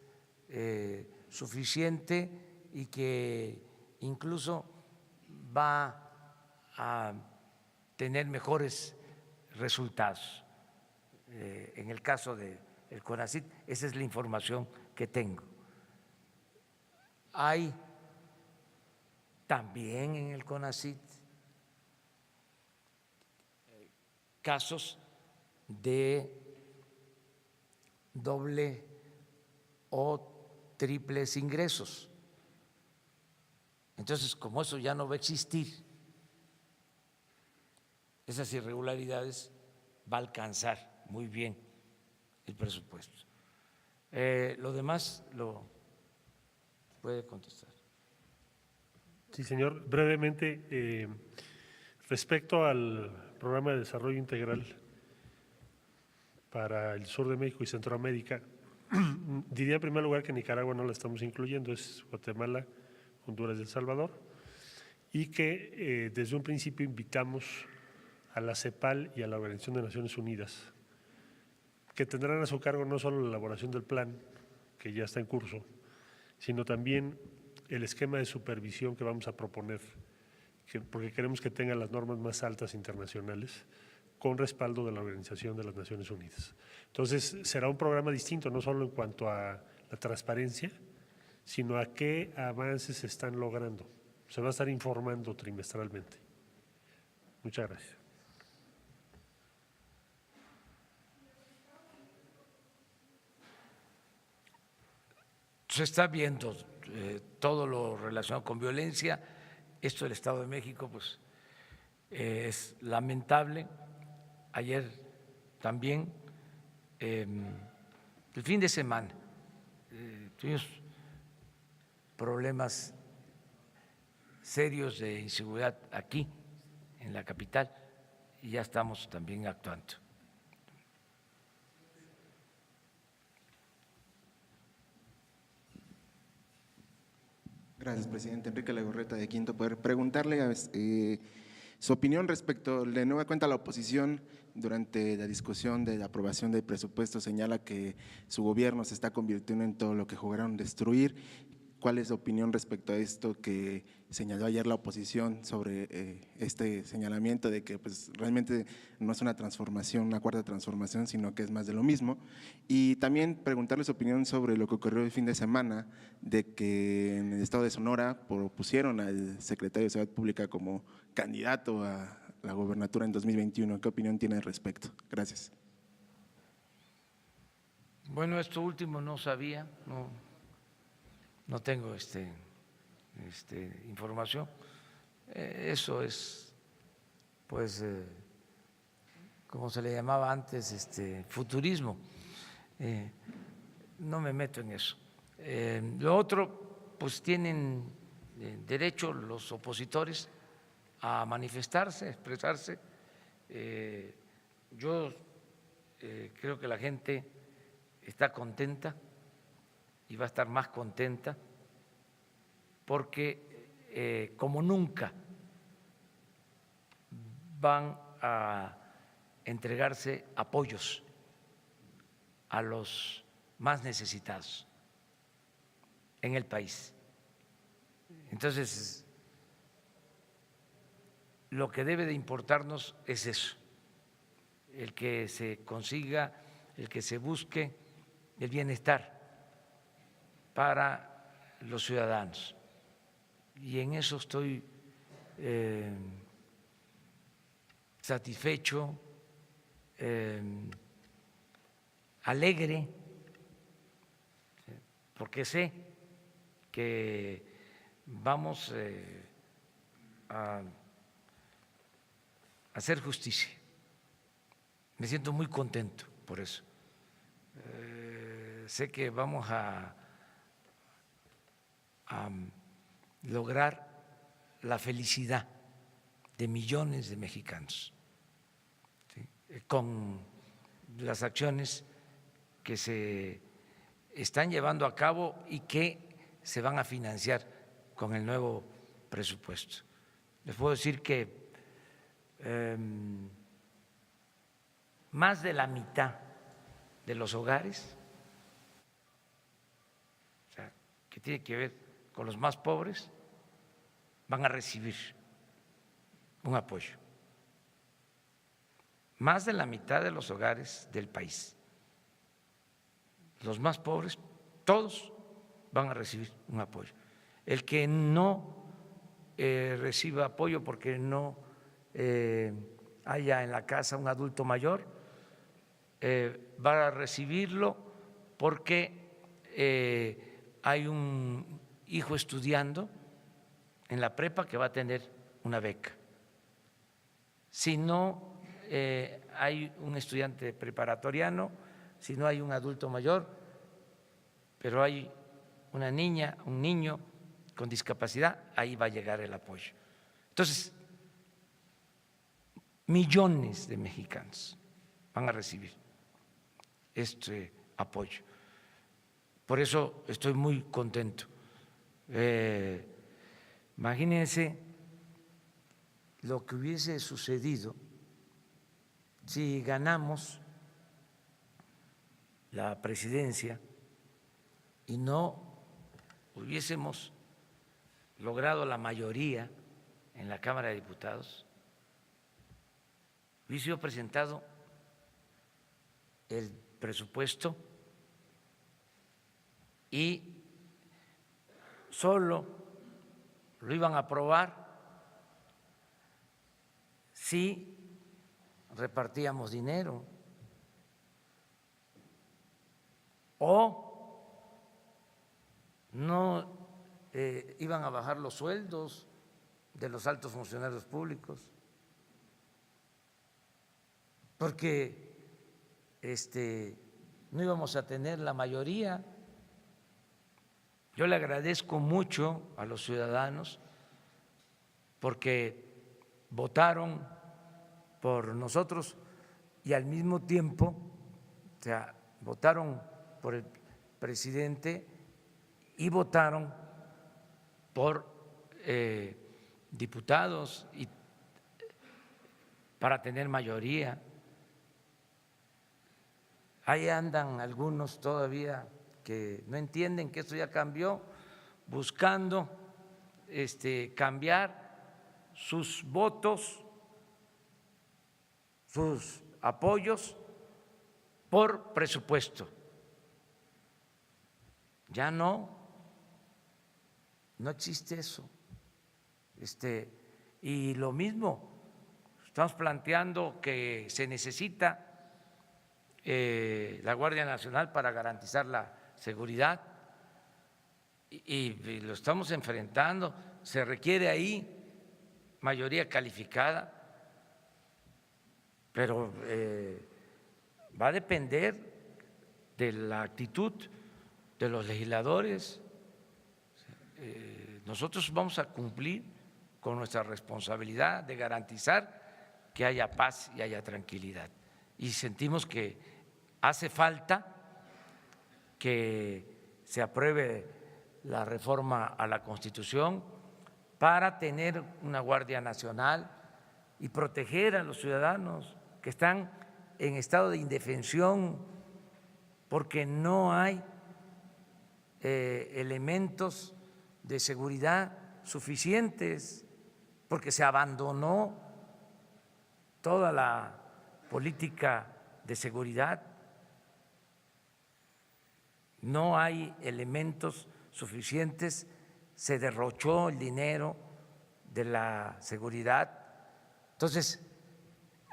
suficiente y que incluso va a tener mejores resultados. En el caso del CONACYT, esa es la información que tengo. Hay también en el CONACYT casos de doble o triples ingresos. Entonces, como eso ya no va a existir, esas irregularidades va a alcanzar muy bien el presupuesto. Lo demás lo puede contestar. Sí, señor. Brevemente, respecto al programa de desarrollo integral para el sur de México y Centroamérica, diría en primer lugar que Nicaragua no la estamos incluyendo, es Guatemala, Honduras y El Salvador, y que desde un principio invitamos a la CEPAL y a la Organización de Naciones Unidas, que tendrán a su cargo no solo la elaboración del plan, que ya está en curso, sino también el esquema de supervisión que vamos a proponer, porque queremos que tenga las normas más altas internacionales, con respaldo de la Organización de las Naciones Unidas. Entonces, será un programa distinto, no solo en cuanto a la transparencia, sino a qué avances se están logrando. Se va a estar informando trimestralmente. Muchas gracias. Se está viendo todo lo relacionado con violencia. Esto del Estado de México, pues, es lamentable. Ayer también, el fin de semana, tuvimos problemas serios de inseguridad aquí, en la capital, y ya estamos también actuando. Gracias, presidente. Enrique Legorreta, de Quinto Poder. Preguntarle su opinión respecto, de nueva cuenta, la oposición durante la discusión de la aprobación del presupuesto señala que su gobierno se está convirtiendo en todo lo que jugaron destruir. ¿Cuál es su opinión respecto a esto que señaló ayer la oposición sobre este señalamiento de que pues, realmente no es una transformación, una cuarta transformación, sino que es más de lo mismo? Y también preguntarle su opinión sobre lo que ocurrió el fin de semana, de que en el estado de Sonora propusieron al secretario de Seguridad Pública como candidato a la gobernatura en 2021. ¿Qué opinión tiene al respecto? Gracias. Bueno, esto último no sabía, no tengo información. Eso es, pues, como se le llamaba antes, futurismo. No me meto en eso. Lo otro, pues tienen derecho los opositores a manifestarse, a expresarse. Yo creo que la gente está contenta y va a estar más contenta porque como nunca van a entregarse apoyos a los más necesitados en el país. Entonces, lo que debe de importarnos es eso, el que se consiga, el que se busque el bienestar para los ciudadanos. Y en eso estoy satisfecho, alegre, porque sé que vamos a hacer justicia. Me siento muy contento por eso. Sé que vamos a lograr la felicidad de millones de mexicanos, ¿sí?, con las acciones que se están llevando a cabo y que se van a financiar con el nuevo presupuesto. Les puedo decir que más de la mitad de los hogares, o sea, que tiene que ver con los más pobres, van a recibir un apoyo. Más de la mitad de los hogares del país, los más pobres, todos van a recibir un apoyo. El que no reciba apoyo porque no haya en la casa un adulto mayor, va a recibirlo porque hay un hijo estudiando en la prepa que va a tener una beca. Si no hay un estudiante preparatoriano, si no hay un adulto mayor, pero hay una niña, un niño con discapacidad, ahí va a llegar el apoyo. Entonces, millones de mexicanos van a recibir este apoyo. Por eso estoy muy contento. Imagínense lo que hubiese sucedido si ganamos la presidencia y no hubiésemos logrado la mayoría en la Cámara de Diputados. Hubiese sido presentado el presupuesto y solo lo iban a aprobar si repartíamos dinero o no iban a bajar los sueldos de los altos funcionarios públicos, porque no íbamos a tener la mayoría. Yo le agradezco mucho a los ciudadanos porque votaron por nosotros y al mismo tiempo, o sea, votaron por el presidente y votaron por diputados y para tener mayoría. Ahí andan algunos todavía que no entienden que esto ya cambió, buscando cambiar sus votos, sus apoyos por presupuesto. Ya no existe eso. Y lo mismo, estamos planteando que se necesita la Guardia Nacional para garantizar la seguridad y lo estamos enfrentando. Se requiere ahí mayoría calificada, pero va a depender de la actitud de los legisladores. Nosotros vamos a cumplir con nuestra responsabilidad de garantizar que haya paz y haya tranquilidad. Y sentimos que hace falta que se apruebe la reforma a la Constitución para tener una Guardia Nacional y proteger a los ciudadanos que están en estado de indefensión porque no hay elementos de seguridad suficientes, porque se abandonó toda la política de seguridad. No hay elementos suficientes, se derrochó el dinero de la seguridad. Entonces,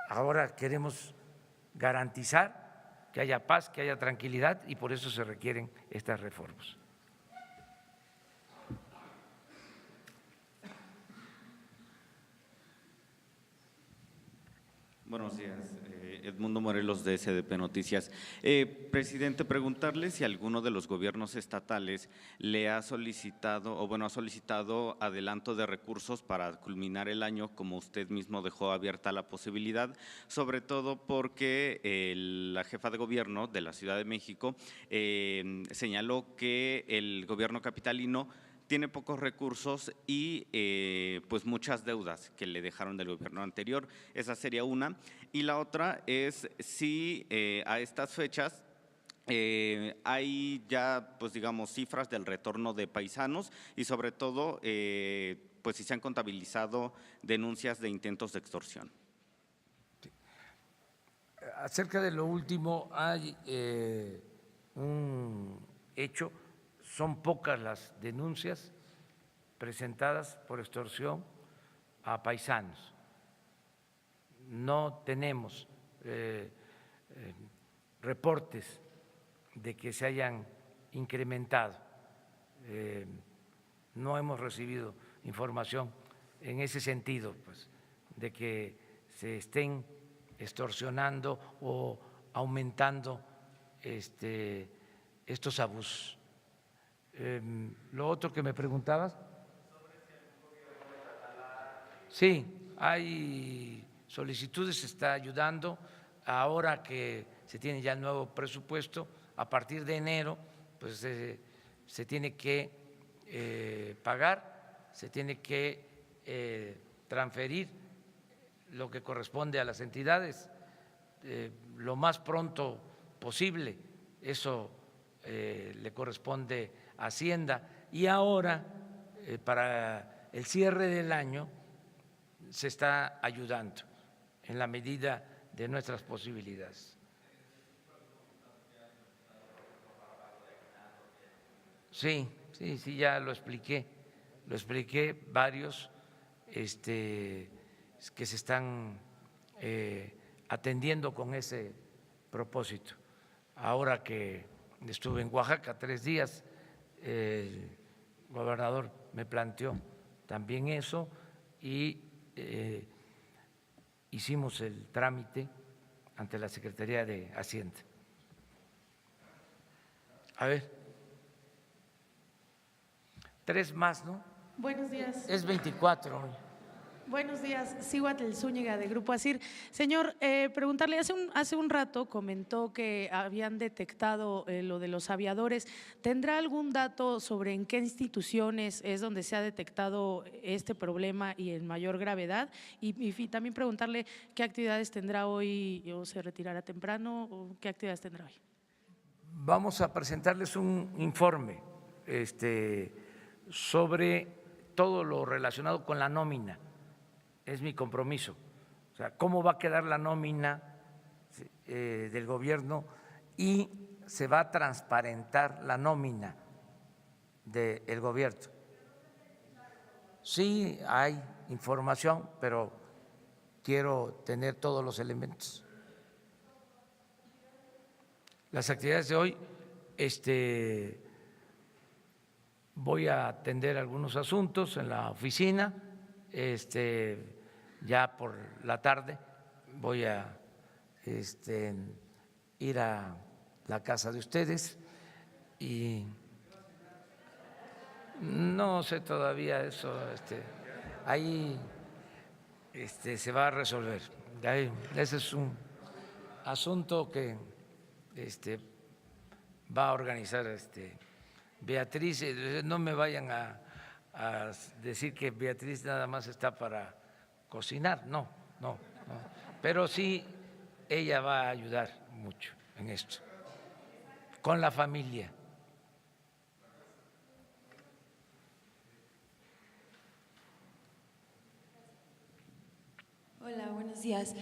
ahora queremos garantizar que haya paz, que haya tranquilidad y por eso se requieren estas reformas. Buenos días, Edmundo Morelos de SDP Noticias. Presidente, preguntarle si alguno de los gobiernos estatales le ha solicitado, ha solicitado adelanto de recursos para culminar el año, como usted mismo dejó abierta la posibilidad, sobre todo porque la jefa de gobierno de la Ciudad de México señaló que el gobierno capitalino tiene pocos recursos y pues muchas deudas que le dejaron del gobierno anterior. Esa sería una. Y la otra es si a estas fechas hay ya, pues digamos, cifras del retorno de paisanos y sobre todo, pues si se han contabilizado denuncias de intentos de extorsión. Acerca de lo último, hay un hecho. Son pocas las denuncias presentadas por extorsión a paisanos. No tenemos reportes de que se hayan incrementado. No hemos recibido información en ese sentido, pues, de que se estén extorsionando o aumentando estos abusos. Lo otro que me preguntabas. Sí, hay solicitudes, se está ayudando. Ahora que se tiene ya el nuevo presupuesto, a partir de enero, pues se tiene que pagar, se tiene que transferir lo que corresponde a las entidades lo más pronto posible. Eso le corresponde a Hacienda. Y ahora, para el cierre del año, se está ayudando en la medida de nuestras posibilidades. Sí, ya lo expliqué varios que se están atendiendo con ese propósito. Ahora que estuve en Oaxaca 3 días, el gobernador me planteó también eso y hicimos el trámite ante la Secretaría de Hacienda. A ver, 3 más, ¿no? Buenos días. Es 24 hoy. Buenos días, Cihuatl Zúñiga de Grupo ASIR. Señor, preguntarle, hace un rato comentó que habían detectado lo de los aviadores. ¿Tendrá algún dato sobre en qué instituciones es donde se ha detectado este problema y en mayor gravedad? Y también preguntarle qué actividades tendrá hoy, o se retirará temprano, o qué actividades tendrá hoy. Vamos a presentarles un informe sobre todo lo relacionado con la nómina. Es mi compromiso. O sea, cómo va a quedar la nómina del gobierno y se va a transparentar la nómina del gobierno. Sí hay información, pero quiero tener todos los elementos. Las actividades de hoy, voy a atender algunos asuntos en la oficina. Ya por la tarde voy a ir a la casa de ustedes y no sé todavía eso, ahí se va a resolver. Ese es un asunto que va a organizar Beatriz. No me vayan a decir que Beatriz nada más está para cocinar, no, pero sí ella va a ayudar mucho en esto, con la familia. Hola, buenos días.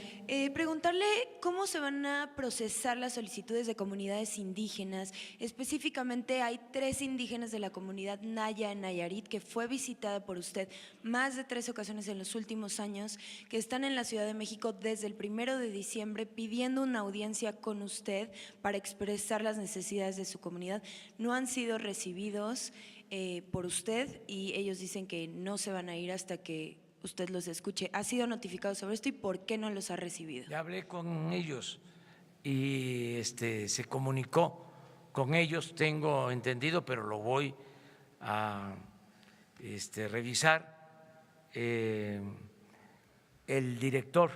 Preguntarle cómo se van a procesar las solicitudes de comunidades indígenas. Específicamente hay 3 indígenas de la comunidad Naya en Nayarit que fue visitada por usted más de 3 ocasiones en los últimos años, que están en la Ciudad de México desde el 1 de diciembre pidiendo una audiencia con usted para expresar las necesidades de su comunidad. No han sido recibidos por usted y ellos dicen que no se van a ir hasta que usted los escuche. ¿Ha sido notificado sobre esto y por qué no los ha recibido? Ya hablé con ellos y se comunicó con ellos, tengo entendido, pero lo voy a revisar. El director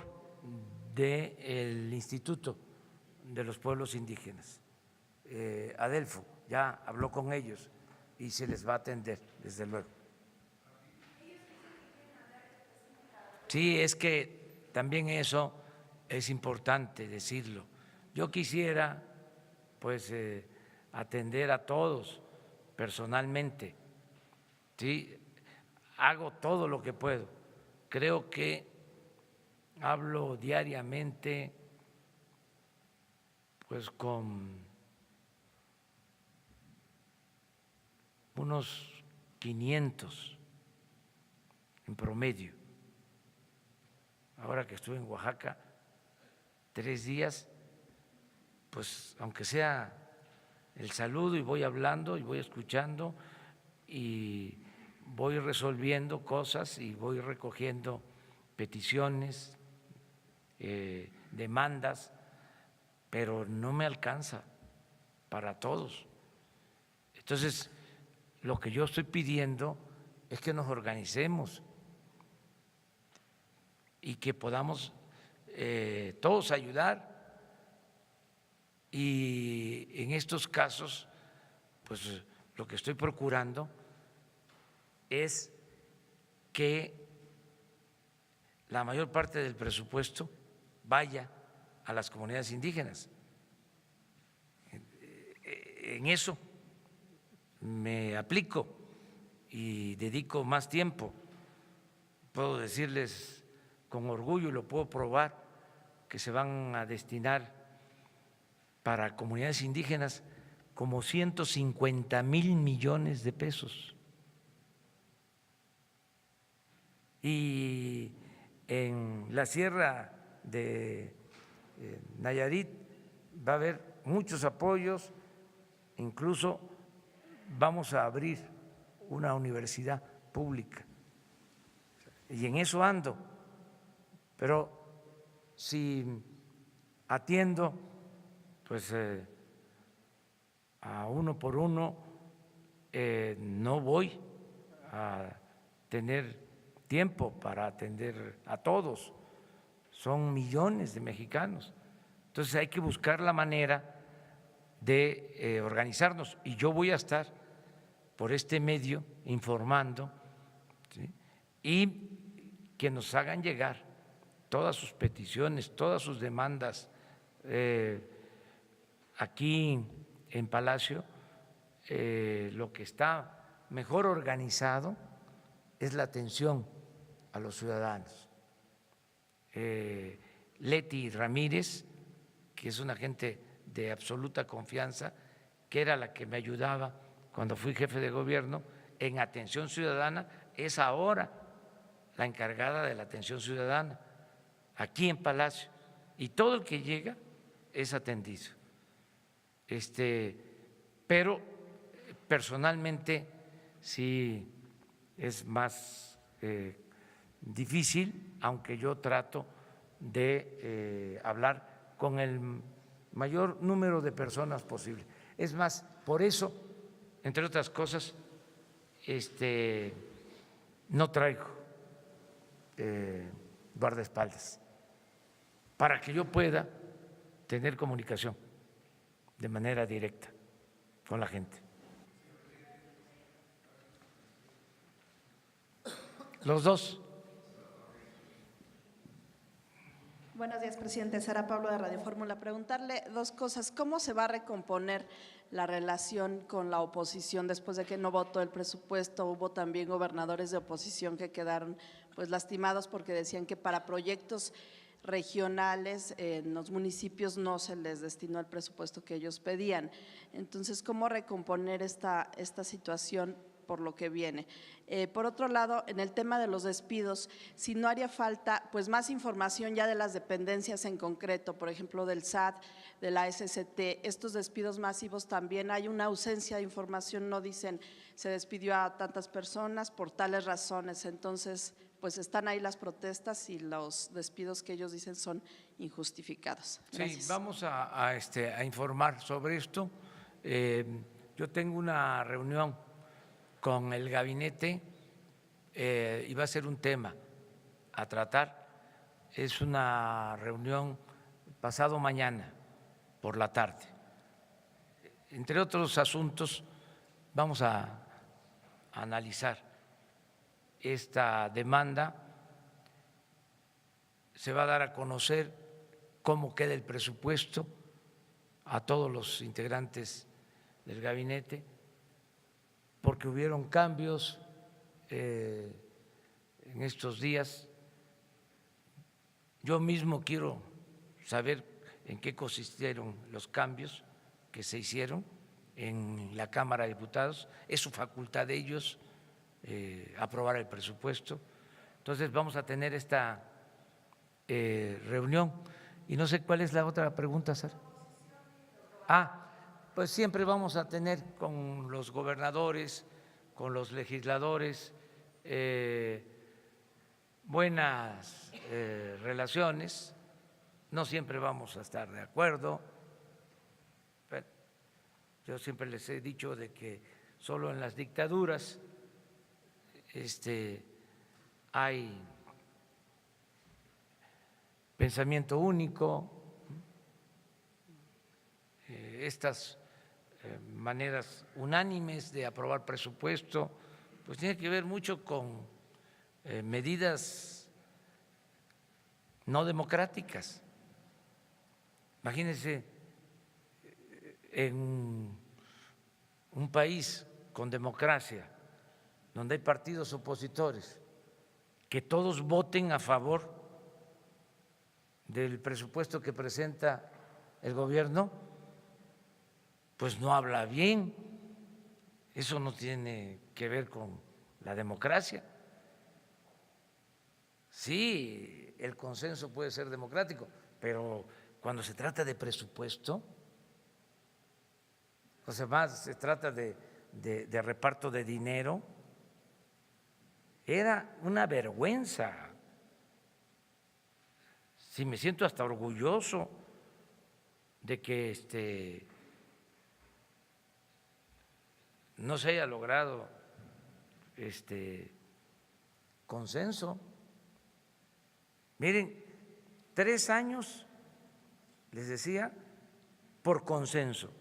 del Instituto de los Pueblos Indígenas, Adelfo, ya habló con ellos y se les va a atender, desde luego. Sí, es que también eso es importante decirlo. Yo quisiera pues atender a todos personalmente. Sí, hago todo lo que puedo. Creo que hablo diariamente pues con unos 500 en promedio. Ahora que estuve en Oaxaca 3 días, pues aunque sea el saludo y voy hablando y voy escuchando y voy resolviendo cosas y voy recogiendo peticiones, demandas, pero no me alcanza para todos. Entonces, lo que yo estoy pidiendo es que nos organicemos y que podamos todos ayudar. Y en estos casos, pues lo que estoy procurando es que la mayor parte del presupuesto vaya a las comunidades indígenas. En eso me aplico y dedico más tiempo. Puedo decirles con orgullo, y lo puedo probar, que se van a destinar para comunidades indígenas como 150,000 millones de pesos. Y en la sierra de Nayarit va a haber muchos apoyos, incluso vamos a abrir una universidad pública. Y en eso ando, pero si atiendo pues a uno por uno, no voy a tener tiempo para atender a todos, son millones de mexicanos. Entonces hay que buscar la manera de organizarnos, y yo voy a estar por este medio informando, ¿sí? Y que nos hagan llegar todas sus peticiones, todas sus demandas. Aquí en Palacio lo que está mejor organizado es la atención a los ciudadanos. Leti Ramírez, que es una gente de absoluta confianza, que era la que me ayudaba cuando fui jefe de gobierno en atención ciudadana, es ahora la encargada de la atención ciudadana aquí en Palacio, y todo el que llega es atendido. Pero personalmente sí es más difícil, aunque yo trato de hablar con el mayor número de personas posible. Es más, por eso, entre otras cosas, no traigo guardaespaldas, para que yo pueda tener comunicación de manera directa con la gente. Los dos. Buenos días, presidente. Sara Pablo de Radio Fórmula. Preguntarle dos cosas. ¿Cómo se va a recomponer la relación con la oposición después de que no votó el presupuesto? Hubo también gobernadores de oposición que quedaron pues lastimados porque decían que para proyectos regionales en los municipios no se les destinó el presupuesto que ellos pedían. Entonces, ¿cómo recomponer esta situación por lo que viene? Por otro lado, en el tema de los despidos, si no haría falta pues más información ya de las dependencias en concreto, por ejemplo del SAT, de la SCT, estos despidos masivos también hay una ausencia de información, no dicen se despidió a tantas personas por tales razones, entonces pues están ahí las protestas y los despidos que ellos dicen son injustificados. Gracias. Sí, vamos a informar sobre esto. Yo tengo una reunión con el gabinete y va a ser un tema a tratar. Es una reunión pasado mañana por la tarde. Entre otros asuntos, vamos a analizar esta demanda. Se va a dar a conocer cómo queda el presupuesto a todos los integrantes del gabinete, porque hubieron cambios en estos días. Yo mismo quiero saber en qué consistieron los cambios que se hicieron en la Cámara de Diputados. Es su facultad de ellos aprobar el presupuesto. Entonces vamos a tener esta reunión. Y no sé cuál es la otra pregunta, Sara. Pues siempre vamos a tener con los gobernadores, con los legisladores, buenas relaciones, no siempre vamos a estar de acuerdo. Pero yo siempre les he dicho de que solo en las dictaduras hay pensamiento único, estas maneras unánimes de aprobar presupuesto, pues tiene que ver mucho con medidas no democráticas. Imagínense en un país con democracia, donde hay partidos opositores, que todos voten a favor del presupuesto que presenta el gobierno, pues no habla bien. Eso no tiene que ver con la democracia. Sí, el consenso puede ser democrático, pero cuando se trata de presupuesto, o sea, más se trata de reparto de dinero, era una vergüenza. Sí, me siento hasta orgulloso de que no se haya logrado consenso. Miren, 3 años, les decía, por consenso.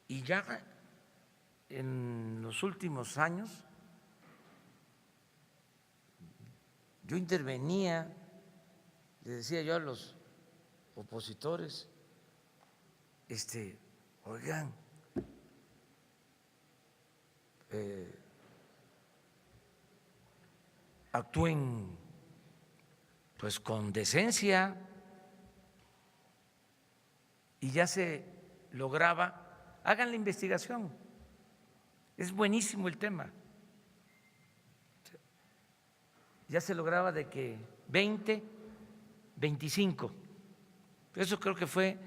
Y ya en los últimos años yo intervenía, les decía yo a los opositores, oigan, actúen pues con decencia, y ya se lograba, hagan la investigación, es buenísimo el tema, ya se lograba de que 20, 25, eso creo que fue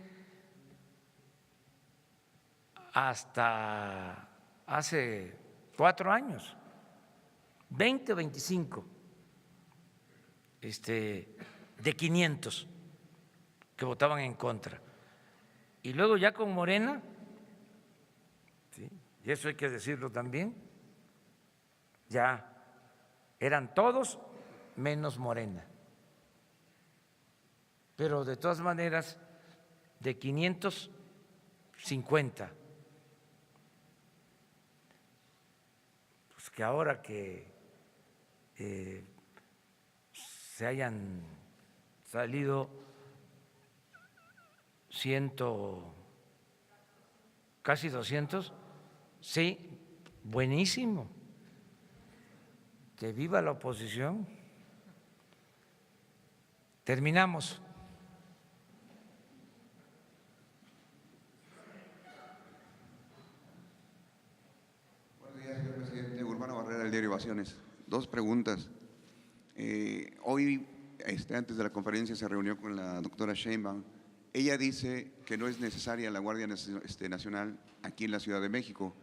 hasta hace 4 años, 20 o 25 de 500 que votaban en contra. Y luego ya con Morena, ¿sí?, y eso hay que decirlo también, ya eran todos menos Morena. Pero de todas maneras, de 550, pues que ahora que se hayan salido casi 200, sí, buenísimo, que viva la oposición. Terminamos. Buenos días, señor presidente. Urbano Barrera, del diario Ovaciones. 2 preguntas. Hoy, antes de la conferencia, se reunió con la doctora Sheinbaum. Ella dice que no es necesaria la Guardia Nacional aquí en la Ciudad de México,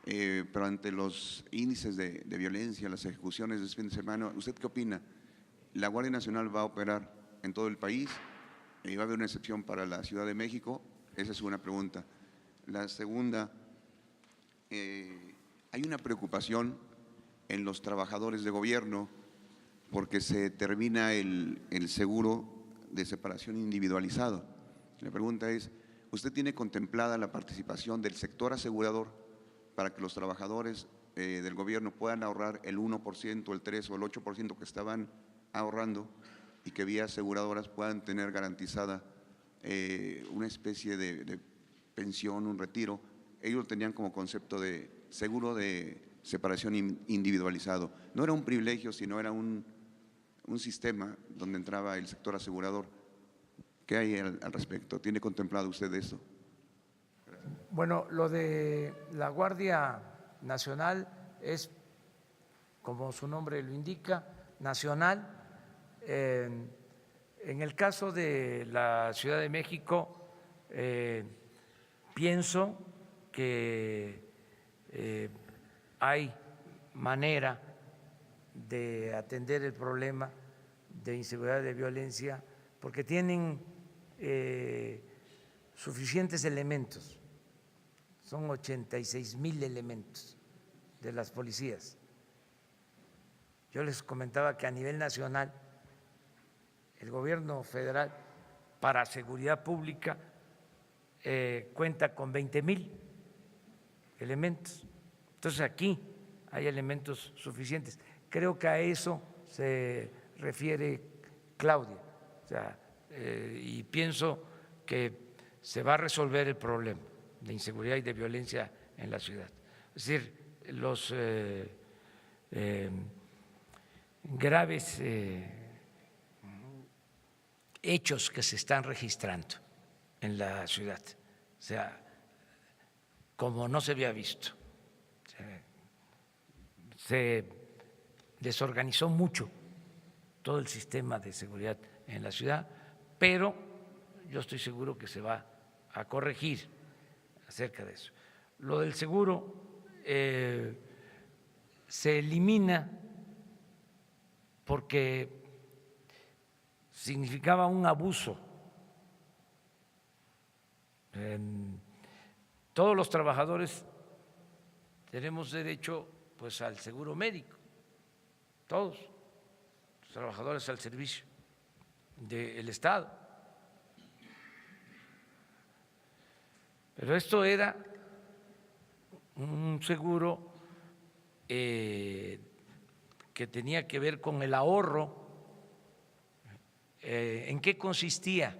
pero ante los índices de violencia, las ejecuciones de este fin de semana, ¿usted qué opina? ¿La Guardia Nacional va a operar en todo el país? ¿Va a haber una excepción para la Ciudad de México? Esa es una pregunta. La segunda, hay una preocupación en los trabajadores de gobierno porque se termina el seguro de separación individualizado. La pregunta es, ¿usted tiene contemplada la participación del sector asegurador para que los trabajadores del gobierno puedan ahorrar el 1%, el 3% o el 8% que estaban ahorrando y que vía aseguradoras puedan tener garantizada una especie de pensión, un retiro? Ellos lo tenían como concepto de seguro de separación individualizado. No era un privilegio, sino era un sistema donde entraba el sector asegurador. ¿Qué hay al respecto? ¿Tiene contemplado usted eso? Bueno, lo de la Guardia Nacional es, como su nombre lo indica, nacional. En el caso de la Ciudad de México, pienso que hay manera de atender el problema de inseguridad y de violencia, porque tienen suficientes elementos, son 86,000 elementos de las policías. Yo les comentaba que a nivel nacional el gobierno federal para seguridad pública cuenta con 20,000 elementos. Entonces aquí hay elementos suficientes. Creo que a eso se refiere Claudia. O sea, y pienso que se va a resolver el problema de inseguridad y de violencia en la ciudad. Es decir, los graves hechos que se están registrando en la ciudad, o sea, como no se había visto. Se desorganizó mucho todo el sistema de seguridad en la ciudad, pero yo estoy seguro que se va a corregir acerca de eso. Lo del seguro se elimina porque significaba un abuso. Todos los trabajadores tenemos derecho pues al seguro médico, todos los trabajadores al servicio del Estado. Pero esto era un seguro que tenía que ver con el ahorro. ¿En qué consistía?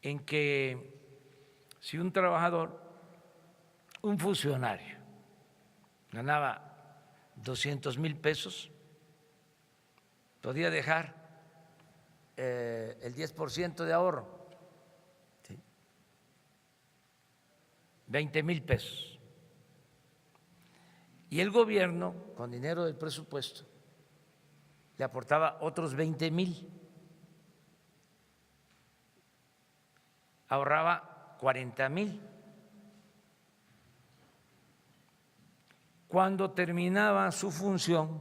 En que si un trabajador, un funcionario, ganaba 200,000 pesos, podía dejar el 10% de ahorro, ¿sí? 20,000 pesos. Y el gobierno, con dinero del presupuesto, le aportaba otros 20,000. Ahorraba 40,000. Cuando terminaba su función,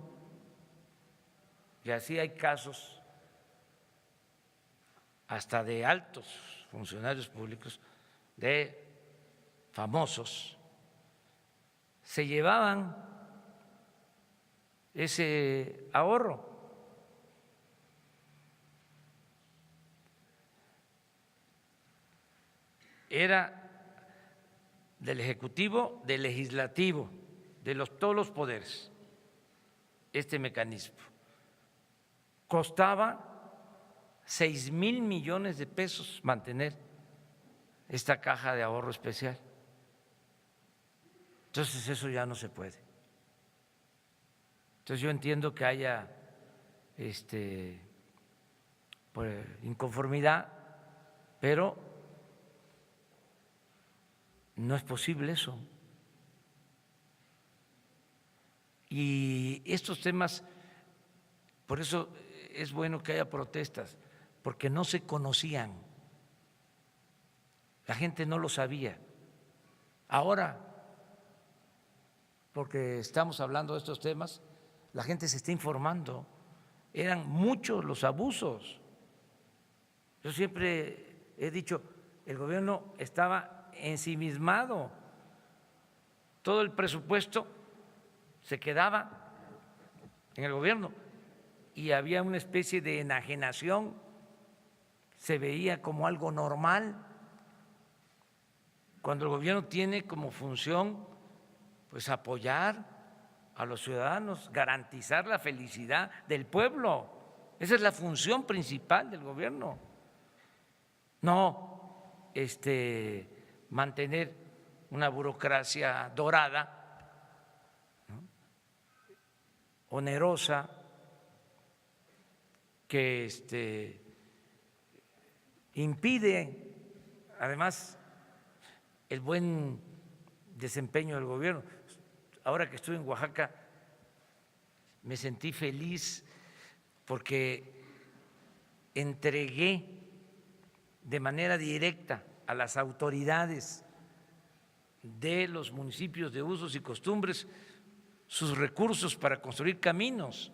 y así hay casos hasta de altos funcionarios públicos, de famosos, se llevaban ese ahorro. Era del Ejecutivo, del Legislativo, de todos los poderes, este mecanismo. Costaba 6,000 millones de pesos mantener esta caja de ahorro especial. Entonces eso ya no se puede. Entonces yo entiendo que haya pues, inconformidad, pero no es posible eso. Y estos temas, por eso es bueno que haya protestas, porque no se conocían, la gente no lo sabía. Ahora, porque estamos hablando de estos temas, la gente se está informando. Eran muchos los abusos. Yo siempre he dicho, el gobierno estaba ensimismado, todo el presupuesto se quedaba en el gobierno y había una especie de enajenación, se veía como algo normal, cuando el gobierno tiene como función pues apoyar a los ciudadanos, garantizar la felicidad del pueblo. Esa es la función principal del gobierno. No mantener una burocracia dorada, ¿no?, onerosa, que impide además el buen desempeño del gobierno. Ahora que estuve en Oaxaca me sentí feliz porque entregué de manera directa a las autoridades de los municipios de usos y costumbres sus recursos para construir caminos.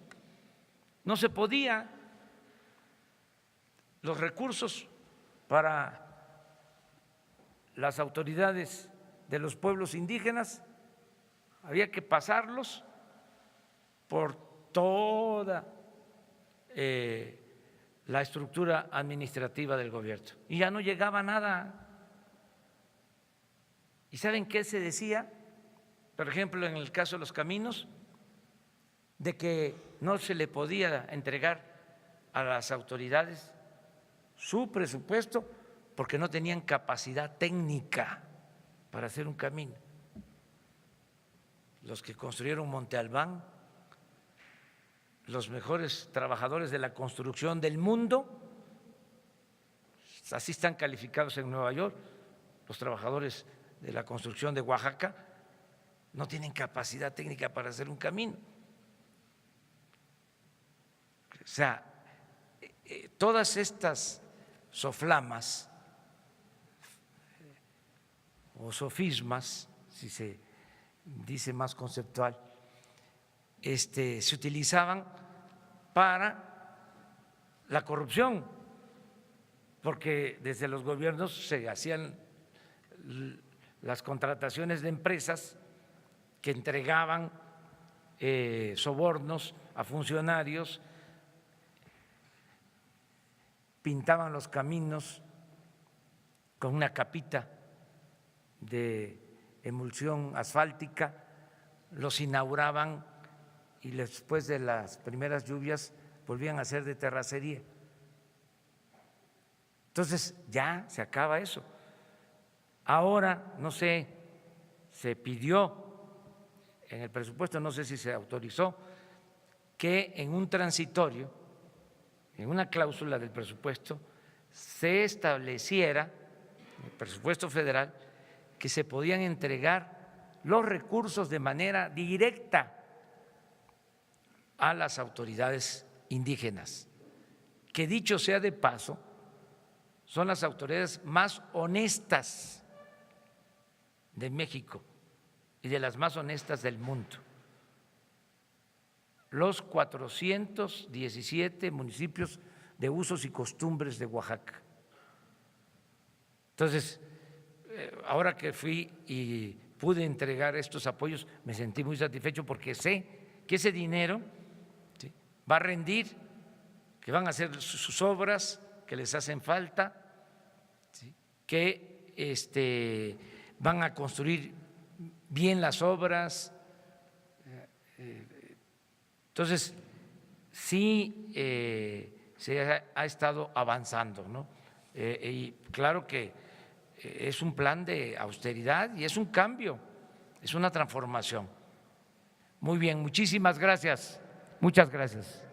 No se podía. Los recursos para las autoridades de los pueblos indígenas había que pasarlos por toda la estructura administrativa del gobierno y ya no llegaba nada. ¿Y saben qué se decía? Por ejemplo, en el caso de los caminos, de que no se le podía entregar a las autoridades su presupuesto porque no tenían capacidad técnica para hacer un camino. Los que construyeron Monte Albán, los mejores trabajadores de la construcción del mundo, así están calificados en Nueva York, los trabajadores de la construcción de Oaxaca, no tienen capacidad técnica para hacer un camino. O sea, todas estas soflamas o sofismas, si se dice más conceptual, se utilizaban para la corrupción, porque desde los gobiernos se hacían las contrataciones de empresas que entregaban sobornos a funcionarios, pintaban los caminos con una capita de emulsión asfáltica, los inauguraban y después de las primeras lluvias volvían a ser de terracería. Entonces ya se acaba eso. Ahora, no sé, se pidió en el presupuesto, no sé si se autorizó, que en un transitorio, en una cláusula del presupuesto, se estableciera, en el presupuesto federal, que se podían entregar los recursos de manera directa a las autoridades indígenas, que dicho sea de paso, son las autoridades más honestas de México y de las más honestas del mundo. Los 417 municipios de usos y costumbres de Oaxaca. Entonces, ahora que fui y pude entregar estos apoyos, me sentí muy satisfecho porque sé que ese dinero va a rendir, que van a hacer sus obras que les hacen falta, que van a construir bien las obras. Entonces, sí se ha estado avanzando, ¿no? Y claro que es un plan de austeridad y es un cambio, es una transformación. Muy bien, muchísimas gracias. Muchas gracias.